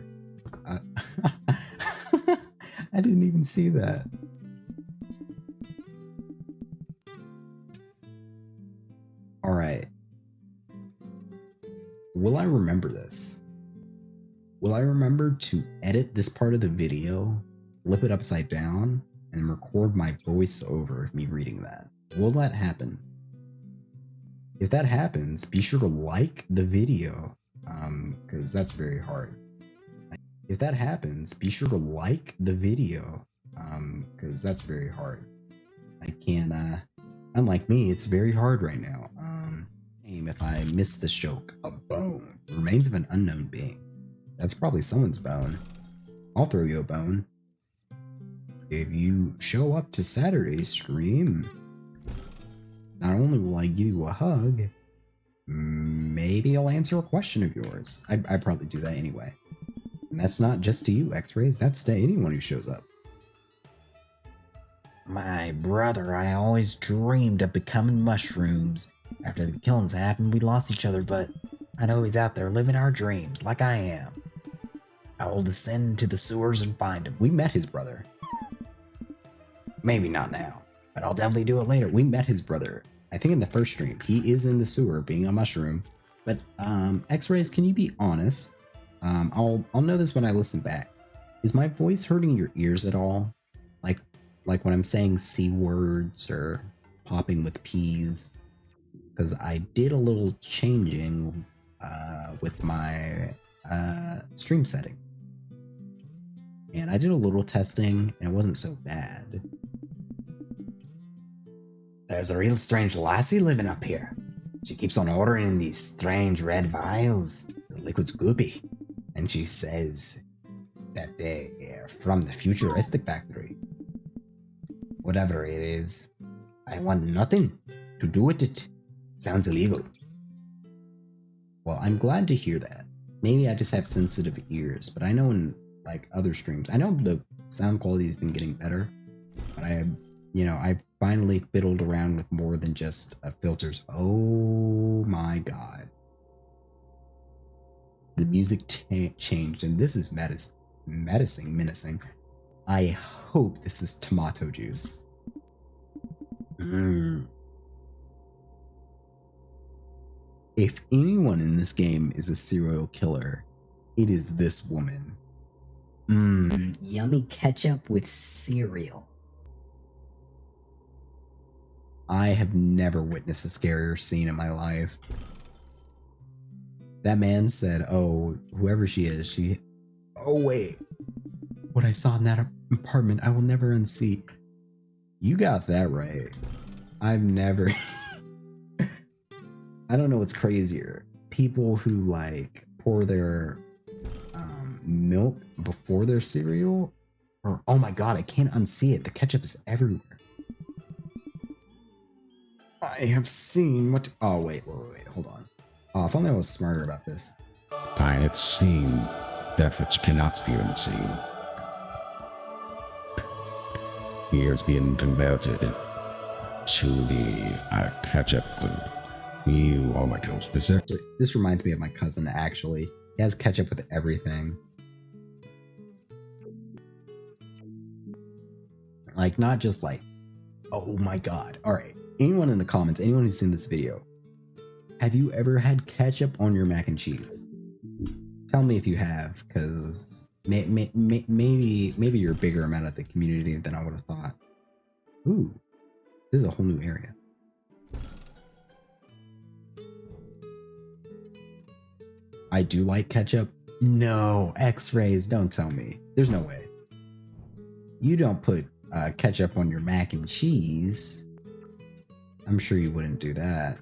I didn't even see that. All right. Will I remember this? Will I remember to edit this part of the video, flip it upside down, and record my voice over me reading that? Will that happen? If that happens, be sure to like the video, because that's very hard. If that happens, be sure to like the video, because that's very hard. I can't, unlike me, it's very hard right now. If I miss this joke, a bone. Remains of an unknown being. That's probably someone's bone. I'll throw you a bone. If you show up to Saturday's stream, not only will I give you a hug, maybe I'll answer a question of yours. I'd probably do that anyway. And that's not just to you, X-Rays, that's to anyone who shows up. My brother, I always dreamed of becoming mushrooms. After the killings happened, we lost each other, but I know he's out there living our dreams, like I am. I will descend into the sewers and find him. We met his brother. Maybe not now, but I'll definitely do it later. We met his brother, I think in the first stream. He is in the sewer being a mushroom. But X-Rays, can you be honest? I'll know this when I listen back. Is my voice hurting your ears at all? Like when I'm saying C words or popping with P's? Because I did a little changing with my stream setting. And I did a little testing and it wasn't so bad. There's a real strange lassie living up here. She keeps on ordering in these strange red vials. The liquid's goopy. And she says that they're from the futuristic factory. Whatever it is, I want nothing to do with it. Sounds illegal. Well, I'm glad to hear that. Maybe I just have sensitive ears, but I know in like other streams, I know the sound quality has been getting better, but I've finally fiddled around with more than just filters. Oh my god. The music changed, and this is menacing. I hope this is tomato juice. If anyone in this game is a serial killer, it is this woman. Yummy ketchup with cereal. I have never witnessed a scarier scene in my life. That man said, oh, whoever she is, oh wait. What I saw in that apartment, I will never unsee. You got that right. I've never... I don't know what's crazier. People who like pour their milk before their cereal, or oh my god, I can't unsee it. The ketchup is everywhere. I have seen what. Oh wait, hold on. Oh, if only I was smarter about this. I had seen that which cannot be unseen. He is being converted to the ketchup booth. Oh my gosh, this reminds me of my cousin, actually. He has ketchup with everything. Like, not just like, oh my god. Alright, anyone in the comments, anyone who's seen this video, have you ever had ketchup on your mac and cheese? Tell me if you have, because maybe you're a bigger amount of the community than I would have thought. Ooh, this is a whole new area. I do like ketchup. No, X-Rays, don't tell me. There's no way. You don't put ketchup on your mac and cheese. I'm sure you wouldn't do that.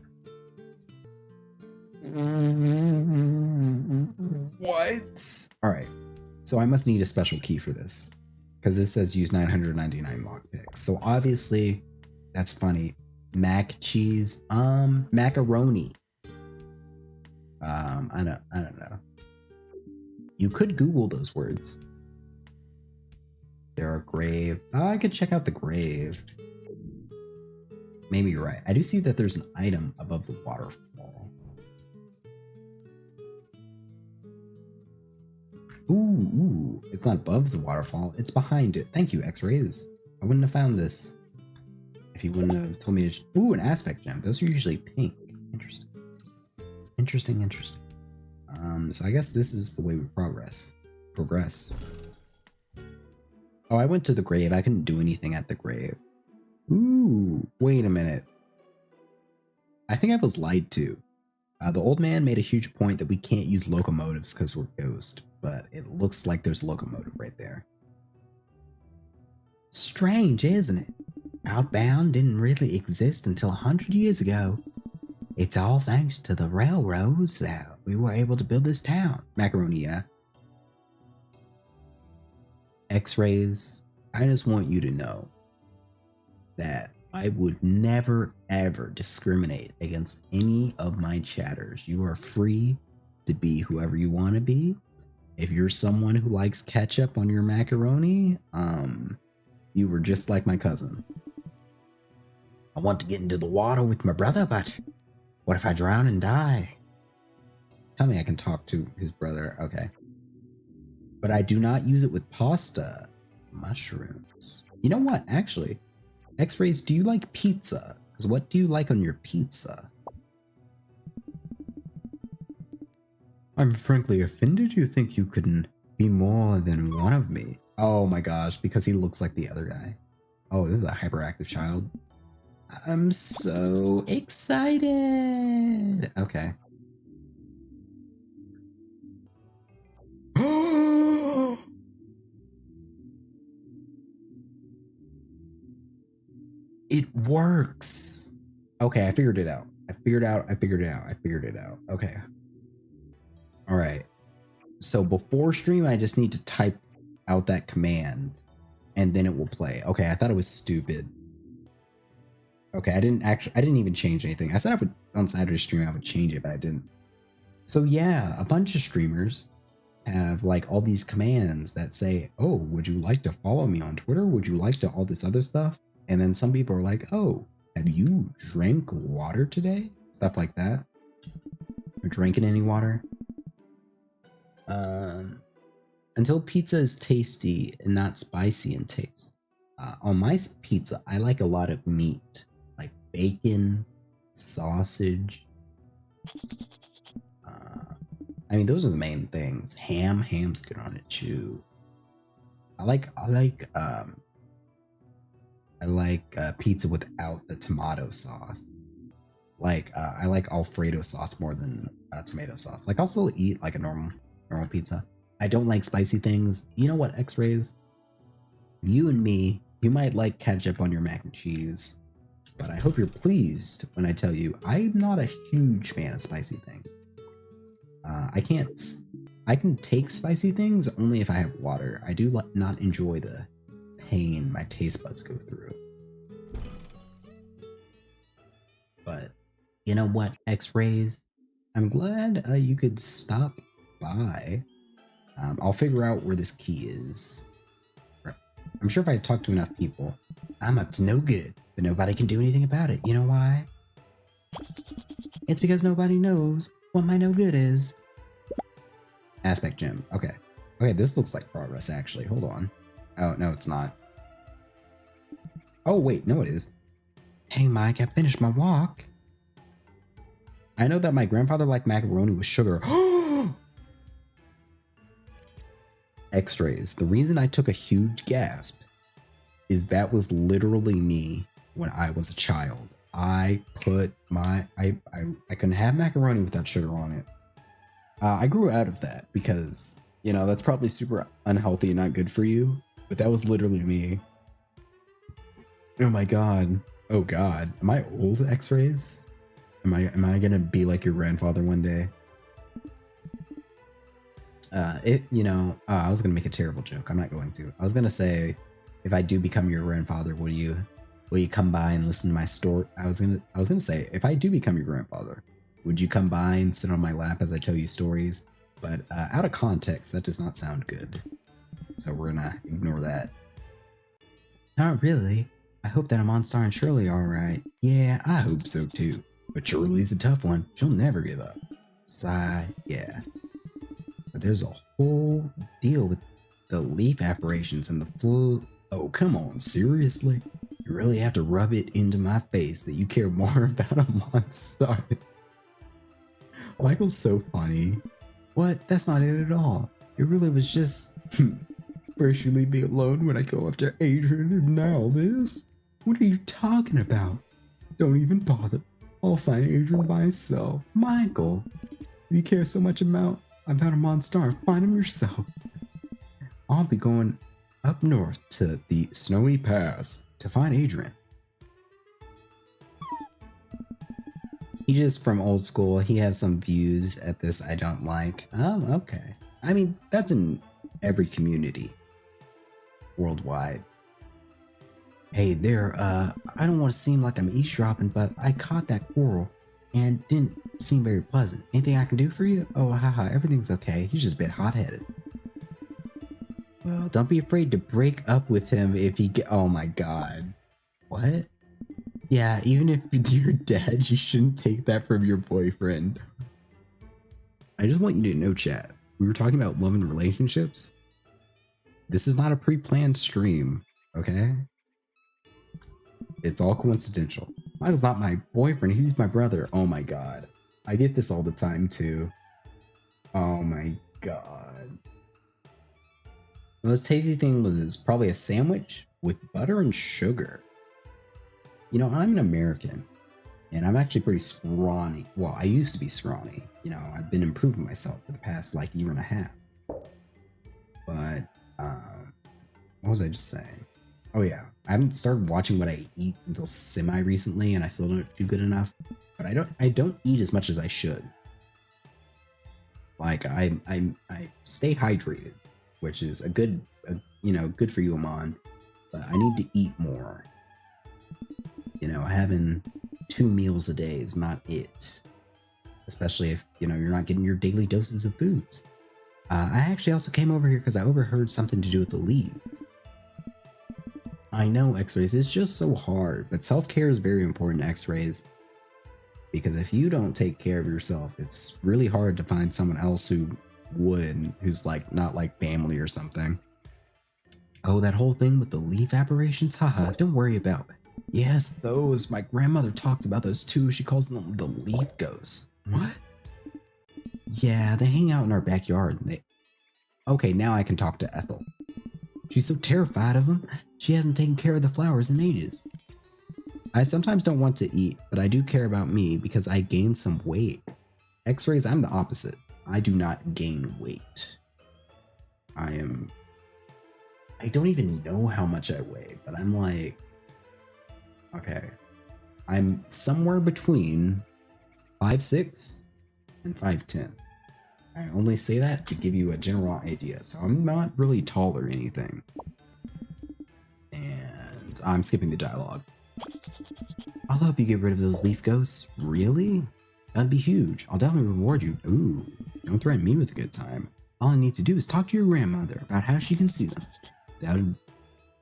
What? Alright, so I must need a special key for this. Because this says use 999 lockpicks. So obviously, that's funny. Mac cheese, macaroni. I don't know. You could Google those words. There are grave. Oh, I could check out the grave. Maybe you're right. I do see that there's an item above the waterfall. Ooh, it's not above the waterfall. It's behind it. Thank you, X-Rays. I wouldn't have found this if you wouldn't have told me to... Ooh, an aspect gem. Those are usually pink. Interesting. Interesting. So I guess this is the way we progress. Oh, I went to the grave. I couldn't do anything at the grave. Ooh, wait a minute. I think I was lied to. The old man made a huge point that we can't use locomotives because we're ghost, but it looks like there's a locomotive right there. Strange, isn't it? Outbound didn't really exist until 100 years ago. It's all thanks to the railroads that we were able to build this town. Macaroni, yeah. X-rays, I just want you to know that I would never ever discriminate against any of my chatters. You are free to be whoever you want to be. If you're someone who likes ketchup on your macaroni, you were just like my cousin. I want to get into the water with my brother, but what if I drown and die? Tell me I can talk to his brother. Okay. But I do not use it with pasta. Mushrooms. You know what? Actually, X-rays, do you like pizza? Because what do you like on your pizza? I'm frankly offended you think you can be more than one of me. Oh my gosh, because he looks like the other guy. Oh, this is a hyperactive child. I'm so excited. Okay. It works. Okay, I figured it out. I figured it out. Okay. All right. So before stream, I just need to type out that command and then it will play. Okay, I thought it was stupid. Okay, I didn't even change anything. I said I would, on Saturday stream, I would change it, but I didn't. So yeah, a bunch of streamers have like all these commands that say, oh, would you like to follow me on Twitter? Would you like to all this other stuff? And then some people are like, oh, have you drank water today? Stuff like that. Or drinking any water? Until pizza is tasty and not spicy in taste. On my pizza, I like a lot of meat, like bacon, sausage. I mean, those are the main things. Ham's good on it too. I like pizza without the tomato sauce. I like Alfredo sauce more than tomato sauce. Like I'll still eat like a normal pizza. I don't like spicy things. You know what, X-rays? You and me, you might like ketchup on your mac and cheese, but I hope you're pleased when I tell you I'm not a huge fan of spicy things. I can take spicy things only if I have water. I do not enjoy the pain my taste buds go through. But you know what, X-rays? I'm glad you could stop by. I'll figure out where this key is. I'm sure if I talk to enough people, I'm up to no good, but nobody can do anything about it. You know why? It's because nobody knows what my no good is. Aspect gem. Okay. Okay, this looks like progress, actually. Hold on. Oh, no, it's not. Oh, wait. No, it is. Hey, Mike, I finished my walk. I know that my grandfather liked macaroni with sugar. X-rays. The reason I took a huge gasp is that was literally me when I was a child. I couldn't have macaroni without sugar on it. I grew out of that because, you know, that's probably super unhealthy and not good for you, but that was literally me. Oh my god. Oh god. Am I old, X-rays? Am I gonna be like your grandfather one day? I was gonna make a terrible joke. I'm not going to. I was gonna say, if I do become your grandfather, will you come by and listen to my story? I was gonna say, if I do become your grandfather, would you come by and sit on my lap as I tell you stories? But out of context, that does not sound good. So we're gonna ignore that. Not really. I hope that Amon, Star, and Shirley are alright. Yeah, I hope so too. But Shirley's a tough one. She'll never give up. Sigh, yeah. But there's a whole deal with the leaf apparitions and the flu. Oh, come on, seriously? You really have to rub it into my face that you care more about Amon, Star. Michael's so funny. What? That's not it at all. It really was just... First you leave me alone when I go after Adrian and now this? What are you talking about? Don't even bother. I'll find Adrian by myself. Michael, if you care so much about Amon Star, find him yourself. I'll be going up north to the Snowy Pass to find Adrian. He just from old school. He has some views at this I don't like. Oh, okay. I mean, that's in every community worldwide. Hey there, I don't want to seem like I'm eavesdropping, but I caught that quarrel and didn't seem very pleasant. Anything I can do for you? Oh, haha, everything's okay. He's just a bit hot-headed. Well, don't be afraid to break up with him if he get. Oh my god. What? Yeah, even if you're dead, you shouldn't take that from your boyfriend. I just want you to know, chat. We were talking about love and relationships. This is not a pre-planned stream, okay? It's all coincidental. Mine's not my boyfriend, he's my brother. Oh my god. I get this all the time too. Oh my god. The most tasty thing was probably a sandwich with butter and sugar. You know, I'm an American, and I'm actually pretty scrawny. Well, I used to be scrawny. You know, I've been improving myself for the past, like, year and a half. But, what was I just saying? Oh yeah, I haven't started watching what I eat until semi-recently, and I still don't do good enough. But I don't eat as much as I should. Like, I stay hydrated, which is good for you, Amon. But I need to eat more. You know, having 2 meals a day is not it. Especially if, you know, you're not getting your daily doses of foods. I actually also came over here because I overheard something to do with the leaves. I know, X-Rays, it's just so hard, but self-care is very important to X-Rays. Because if you don't take care of yourself, it's really hard to find someone else who would, who's like, not like family or something. Oh, that whole thing with the leaf aberrations? Haha, don't worry about it. Yes, those. My grandmother talks about those too. She calls them the leaf ghosts. What? Yeah, they hang out in our backyard. Okay, now I can talk to Ethel. She's so terrified of them, she hasn't taken care of the flowers in ages. I sometimes don't want to eat, but I do care about me because I gained some weight. X-Rays, I'm the opposite. I do not gain weight. I don't even know how much I weigh, but I'm like, okay, I'm somewhere between 5'6" and 5'10". I only say that to give you a general idea, so I'm not really tall or anything. And I'm skipping the dialogue. I'll help you get rid of those leaf ghosts. Really? That'd be huge. I'll definitely reward you. Ooh, don't threaten me with a good time. All I need to do is talk to your grandmother about how she can see them. That would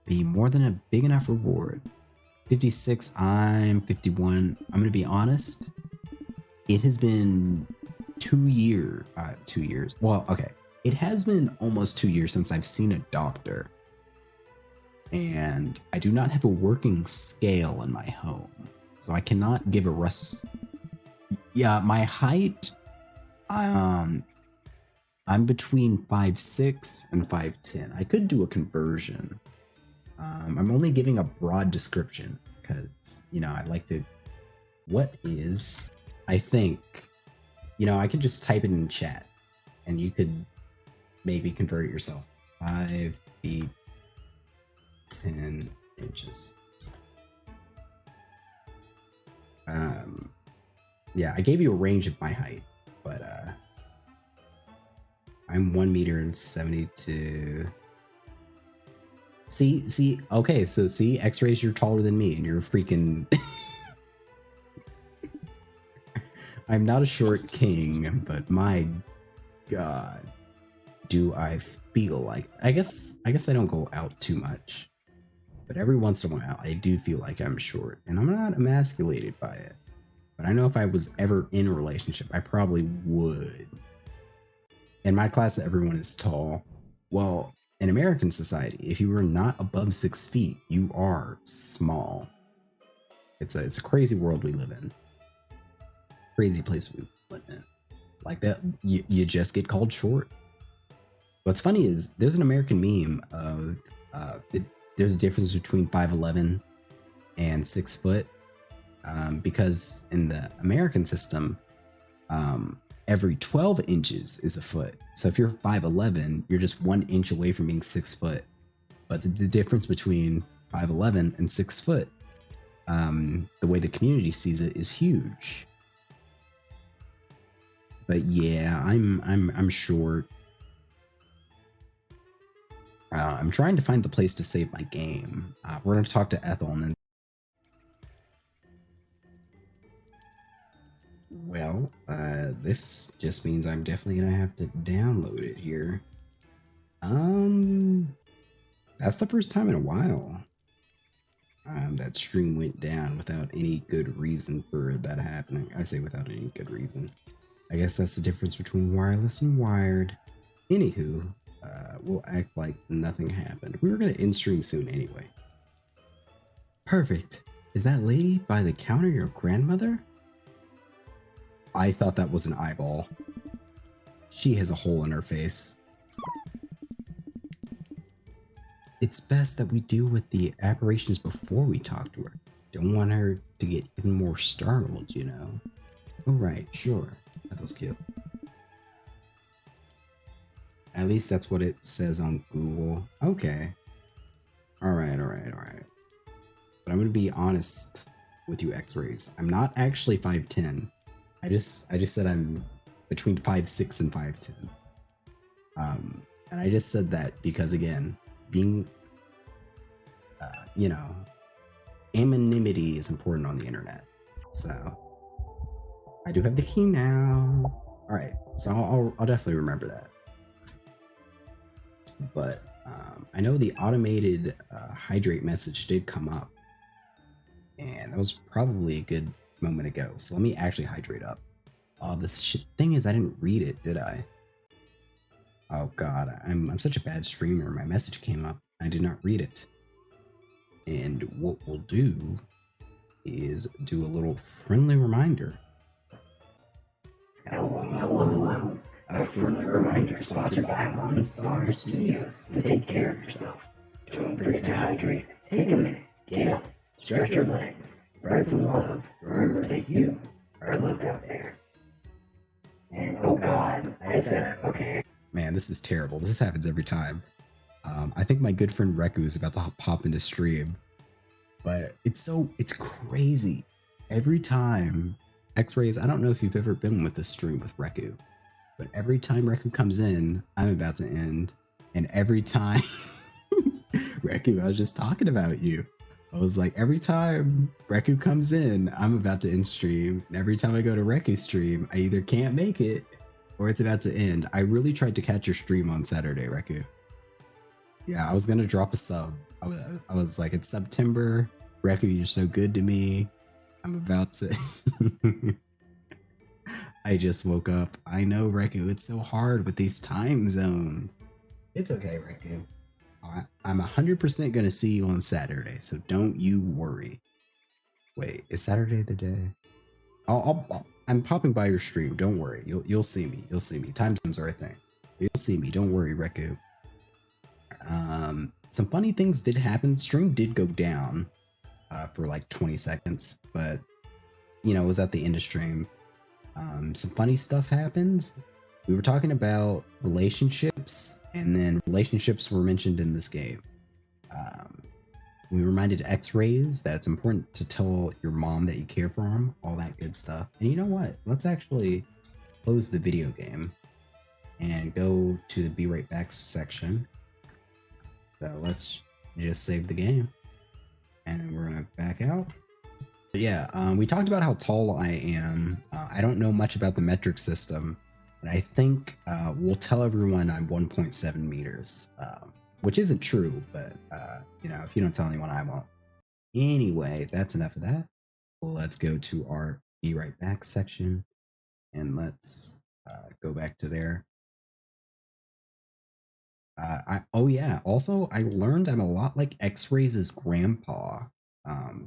be more than a big enough reward. 56, I'm 51. I'm gonna be honest. It has been 2 years. Well, okay. It has been almost 2 years since I've seen a doctor. And I do not have a working scale in my home. So I cannot give a Yeah, my height, I'm between 5'6" and 5'10". I could do a conversion. I'm only giving a broad description because, you know, I'd like to. What is? I think, you know, I could just type it in chat and you could maybe convert it yourself. 5 feet 10 inches. Yeah, I gave you a range of my height, but I'm 1.72 meters. See, okay, so see, X-Rays, you're taller than me, and you're freaking. I'm not a short king, but my god, do I feel like. I guess I don't go out too much, but every once in a while, I do feel like I'm short, and I'm not emasculated by it. But I know if I was ever in a relationship, I probably would. In my class, everyone is tall. Well, in American society, if you are not above 6 feet, you are small. It's a crazy world we live in. Crazy place we live in. Like that, you just get called short. What's funny is there's an American meme of there's a difference between 5'11" and 6 foot. Because in the American system, every 12 inches is a foot. So if you're 5'11", you're just 1 inch away from being 6 foot. but the difference between 5'11" and 6 foot, the way the community sees it is huge. But yeah, I'm short. I'm trying to find the place to save my game. We're gonna talk to Ethel and then. Well, this just means I'm definitely gonna have to download it here. That's the first time in a while that stream went down without any good reason for that happening. I say without any good reason. I guess that's the difference between wireless and wired. Anywho, we'll act like nothing happened. We were gonna end stream soon anyway. Perfect. Is that lady by the counter your grandmother? I thought that was an eyeball. She has a hole in her face. It's best that we deal with the apparitions before we talk to her. Don't want her to get even more startled, you know? Oh right, sure. That was cute. At least that's what it says on Google. Okay. Alright. But I'm gonna be honest with you, X-rays. I'm not actually 5'10". I just said I'm between 5'6" and 5'10". And I just said that because, again, being, you know, anonymity is important on the internet. So I do have the key now. All right, so I'll definitely remember that. But I know the automated hydrate message did come up, and that was probably a good moment ago. So let me actually hydrate up. Oh, this thing is, I didn't read it, did I? Oh god, I'm such a bad streamer. My message came up, and I did not read it. And what we'll do is do a little friendly reminder. Hello. A friendly reminder sponsored by Amon Studios to take care of yourself. Don't forget to hydrate. Take a minute. Get up. Stretch your legs. Spread some love. Remember that you are loved out there. And oh god, I said it, okay. Man, this is terrible. This happens every time. I think my good friend Reku is about to pop into stream. But it's crazy. Every time X-Rays, I don't know if you've ever been with a stream with Reku, but every time Reku comes in, I'm about to end. And every time Reku, I was just talking about you. I was like, every time Reku comes in, I'm about to end stream. And every time I go to Reku's stream, I either can't make it or it's about to end. I really tried to catch your stream on Saturday, Reku. Yeah, I was gonna drop a sub. I was like, it's September. Reku, you're so good to me. I'm about to... I just woke up. I know, Reku, it's so hard with these time zones. It's okay, Reku. I'm 100% gonna see you on Saturday, so don't you worry. Wait, is Saturday the day? I'm popping by your stream. Don't worry. You'll see me. You'll see me. Time zones are a thing. You'll see me. Don't worry, Reku. Some funny things did happen. Stream did go down for like 20 seconds, but you know, it was at the end of stream. Some funny stuff happened. We were talking about relationships, and then relationships were mentioned in this game. We reminded X-Rays that it's important to tell your mom that you care for them, all that good stuff. And you know what? Let's actually close the video game and go to the Be Right Back section. So let's just save the game, and we're gonna back out. But yeah, we talked about how tall I am. I don't know much about the metric system, but I think we'll tell everyone I'm 1.7 meters, which isn't true, but you know, if you don't tell anyone, I won't. Anyway, that's enough of that. Let's go to our Be Right Back section, and let's go back to there. Oh yeah, also I learned I'm a lot like X-Rays' grandpa,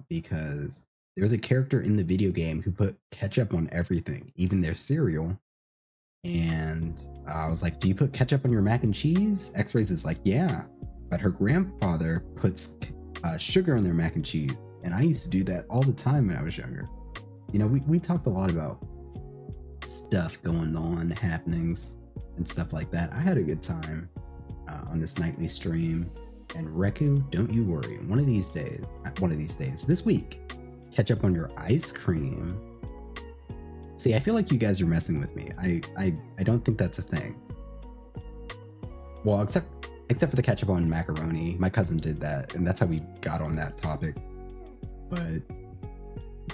because there's a character in the video game who put ketchup on everything, even their cereal. And I was like, do you put ketchup on your mac and cheese? X-Rays is like, yeah, but her grandfather puts sugar on their mac and cheese. And I used to do that all the time when I was younger. You know, we talked a lot about stuff going on, happenings, and stuff like that. I had a good time on this nightly stream. And Reku, don't you worry. One of these days, this week, catch up on your ice cream. See, I feel like you guys are messing with me. I don't think that's a thing. Well, except for the catch up on macaroni. My cousin did that, and that's how we got on that topic. But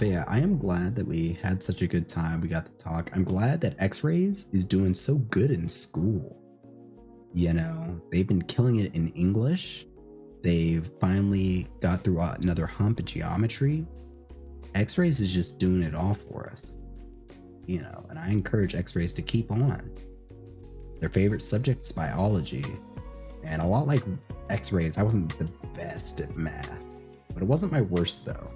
yeah, I am glad that we had such a good time. We got to talk. I'm glad that X-Rays is doing so good in school. You know, they've been killing it in English. They've finally got through another hump of geometry. X-Rays is just doing it all for us. You know, and I encourage X-Rays to keep on. Their favorite subject is biology. And a lot like X-Rays, I wasn't the best at math, but it wasn't my worst though.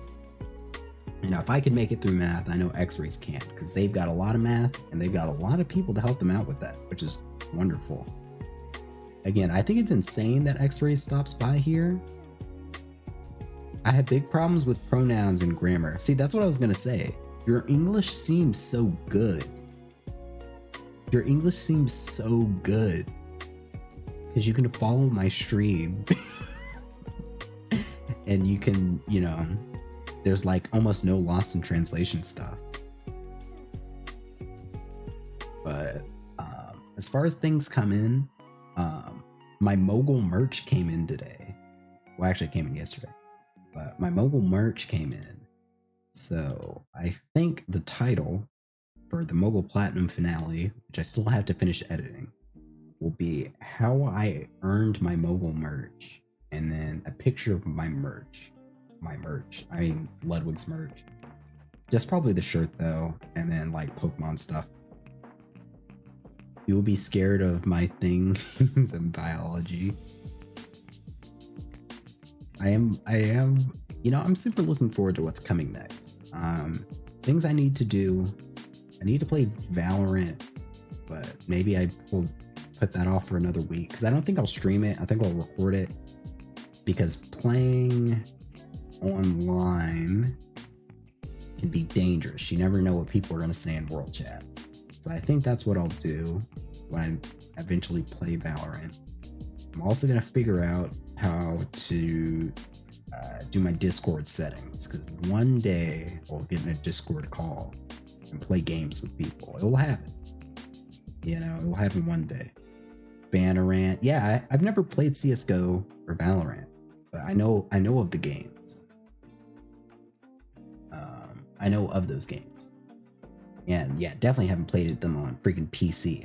You know, if I could make it through math, I know X-Rays can't, because they've got a lot of math and they've got a lot of people to help them out with that, which is wonderful. Again, I think it's insane that X-Rays stops by here. I have big problems with pronouns and grammar. See, that's what I was gonna say. Your English seems so good. Your English seems so good. Because you can follow my stream. And you can, you know, there's like almost no lost in translation stuff. But as far as things come in, my mogul merch came in today. Well, actually it came in yesterday. But my mogul merch came in. So I think the title for the Mogul Platinum finale, which I still have to finish editing, will be How I Earned My Mogul Merch, and then a picture of my merch. I mean Ludwig's merch. Just probably the shirt though, and then like Pokemon stuff. You'll be scared of my things in biology. I am, you know, I'm super looking forward to what's coming next. Things I need to do. I need to play Valorant, but maybe I will put that off for another week because I don't think I'll stream it. I think I'll record it because playing online can be dangerous. You never know what people are going to say in world chat. So I think that's what I'll do when I eventually play Valorant. I'm also going to figure out how to do my Discord settings, because one day I'll get in a Discord call and play games with people. It will happen. You know, it will happen one day. Valorant. Yeah, I've never played CSGO or Valorant, but I know of the games. I know of those games. And yeah, definitely haven't played them on freaking PC.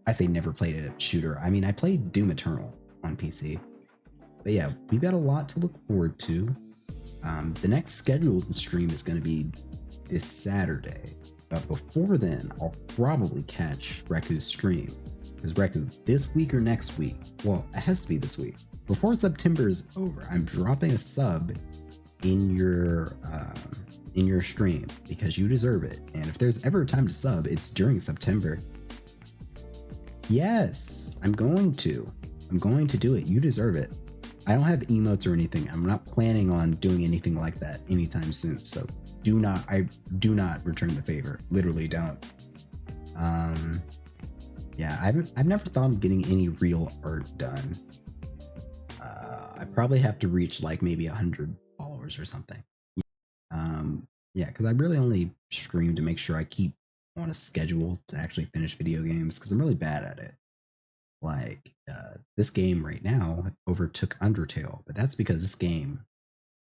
I say never played a shooter. I mean, I played Doom Eternal on PC. But yeah, we've got a lot to look forward to. The next scheduled stream is going to be this Saturday. But before then, I'll probably catch Reku's stream. Because Reku, this week or next week, well, it has to be this week. Before September is over, I'm dropping a sub in your stream because you deserve it. And if there's ever a time to sub, it's during September. Yes, I'm going to do it. You deserve it. I don't have emotes or anything. I'm not planning on doing anything like that anytime soon. So I do not return the favor. Literally don't. Yeah, I've never thought of getting any real art done. I probably have to reach like maybe 100 followers or something. Yeah, because I really only stream to make sure I keep on a schedule to actually finish video games because I'm really bad at it. Like this game right now overtook Undertale, but that's because this game,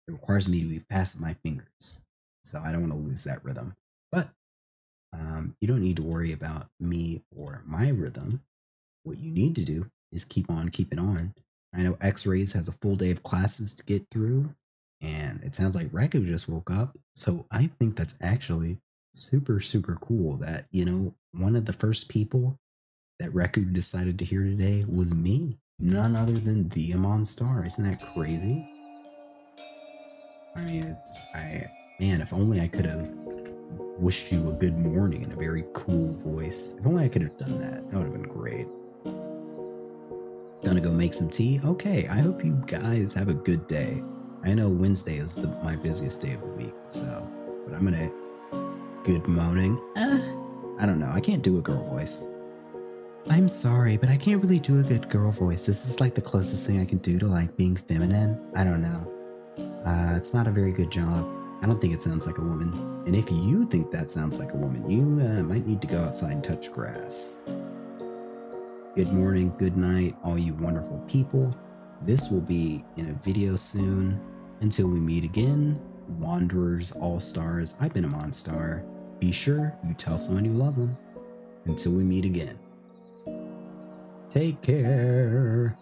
it requires me to be fast with my fingers, so I don't want to lose that rhythm. But you don't need to worry about me or my rhythm. What you need to do is keep on keeping on. I know X-Rays has a full day of classes to get through, and it sounds like Reku just woke up, so I think that's actually super, super cool that, you know, one of the first people that Reku decided to hear today was me. None other than the Amon Star. Isn't that crazy? I mean, man, if only I could have wished you a good morning in a very cool voice. If only I could have done that. That would have been great. Gonna go make some tea? Okay, I hope you guys have a good day. I know Wednesday is my busiest day of the week, so, but I'm gonna, good morning. I don't know, I can't do a girl voice. I'm sorry, but I can't really do a good girl voice. This is like the closest thing I can do to like being feminine. I don't know. It's not a very good job. I don't think it sounds like a woman. And if you think that sounds like a woman, you might need to go outside and touch grass. Good morning, good night, all you wonderful people. This will be in a video soon. Until we meet again, Wanderers All-Stars, I've been a Monstar. Be sure you tell someone you love them. Until we meet again. Take care.